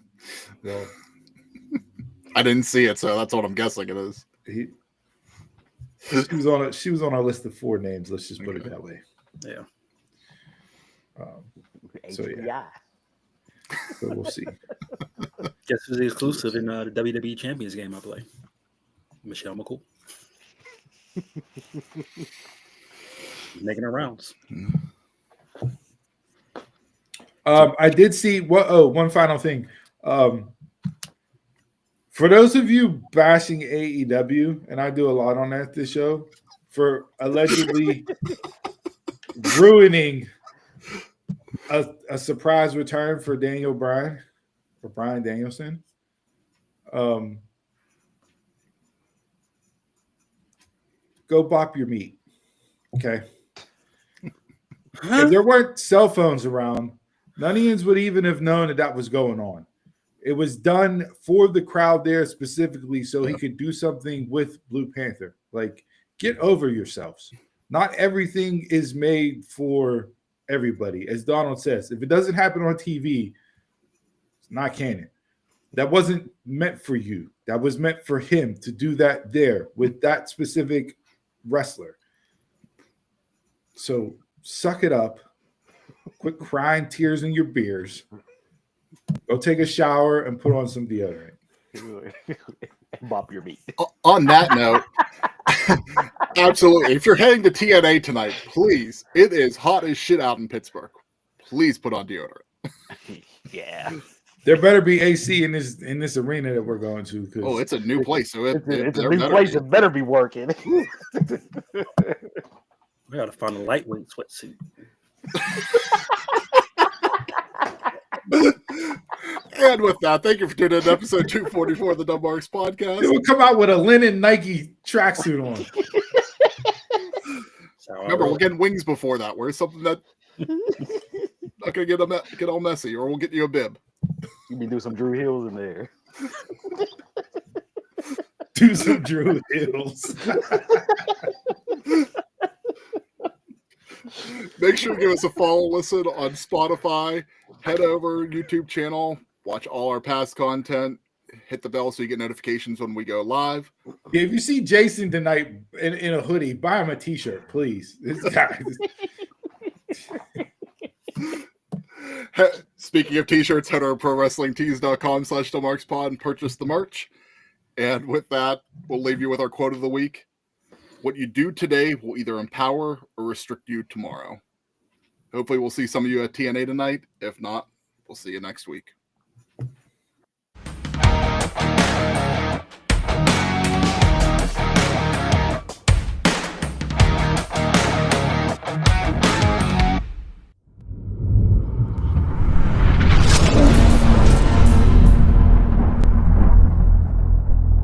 Well, I didn't see it, so that's what I'm guessing it is. She was on our list of 4 names. Let's just put it that way. Yeah. So we'll see. Guess who's the exclusive in the WWE Champions game I play? Michelle McCool. Making her rounds. I did see one final thing. For those of you bashing AEW, and I do a lot on that this show, for allegedly ruining a surprise return for Daniel Bryan or Bryan Danielson. Go bop your meat. Okay. If there weren't cell phones around, Nunians would even have known that was going on. It was done for the crowd there specifically so he could do something with Blue Panther. Get over yourselves. Not everything is made for everybody. As Donald says, if it doesn't happen on TV, it's not canon. That wasn't meant for you. That was meant for him to do that there with that specific wrestler. So suck it up. Quit crying tears in your beers. Go take a shower and put on some deodorant. Bop your meat. On that note, absolutely. If you're heading to TNA tonight, please, it is hot as shit out in Pittsburgh. Please put on deodorant. Yeah. There better be AC in this arena that we're going to. Oh, it's a new place. So it's a new place. It better be working. We gotta find a lightweight sweatsuit. And with that, thank you for tuning in to episode 244 of the Dumb Marks Podcast. It will come out with a linen Nike tracksuit on. Remember, we're getting wings before that. Where's something that not gonna get all messy, or we'll get you a bib. You can do some Drew Hills in there. Do some Drew Hills. Make sure to give us a follow, listen on Spotify. Head over YouTube channel. Watch all our past content. Hit the bell so you get notifications when we go live. Yeah, if you see Jason tonight in a hoodie, buy him a t-shirt, please. This guy. Speaking of t-shirts, head over to prowrestlingtees.com/themarkspod and purchase the merch. And with that, we'll leave you with our quote of the week. What you do today will either empower or restrict you tomorrow. Hopefully we'll see some of you at TNA tonight. If not, we'll see you next week.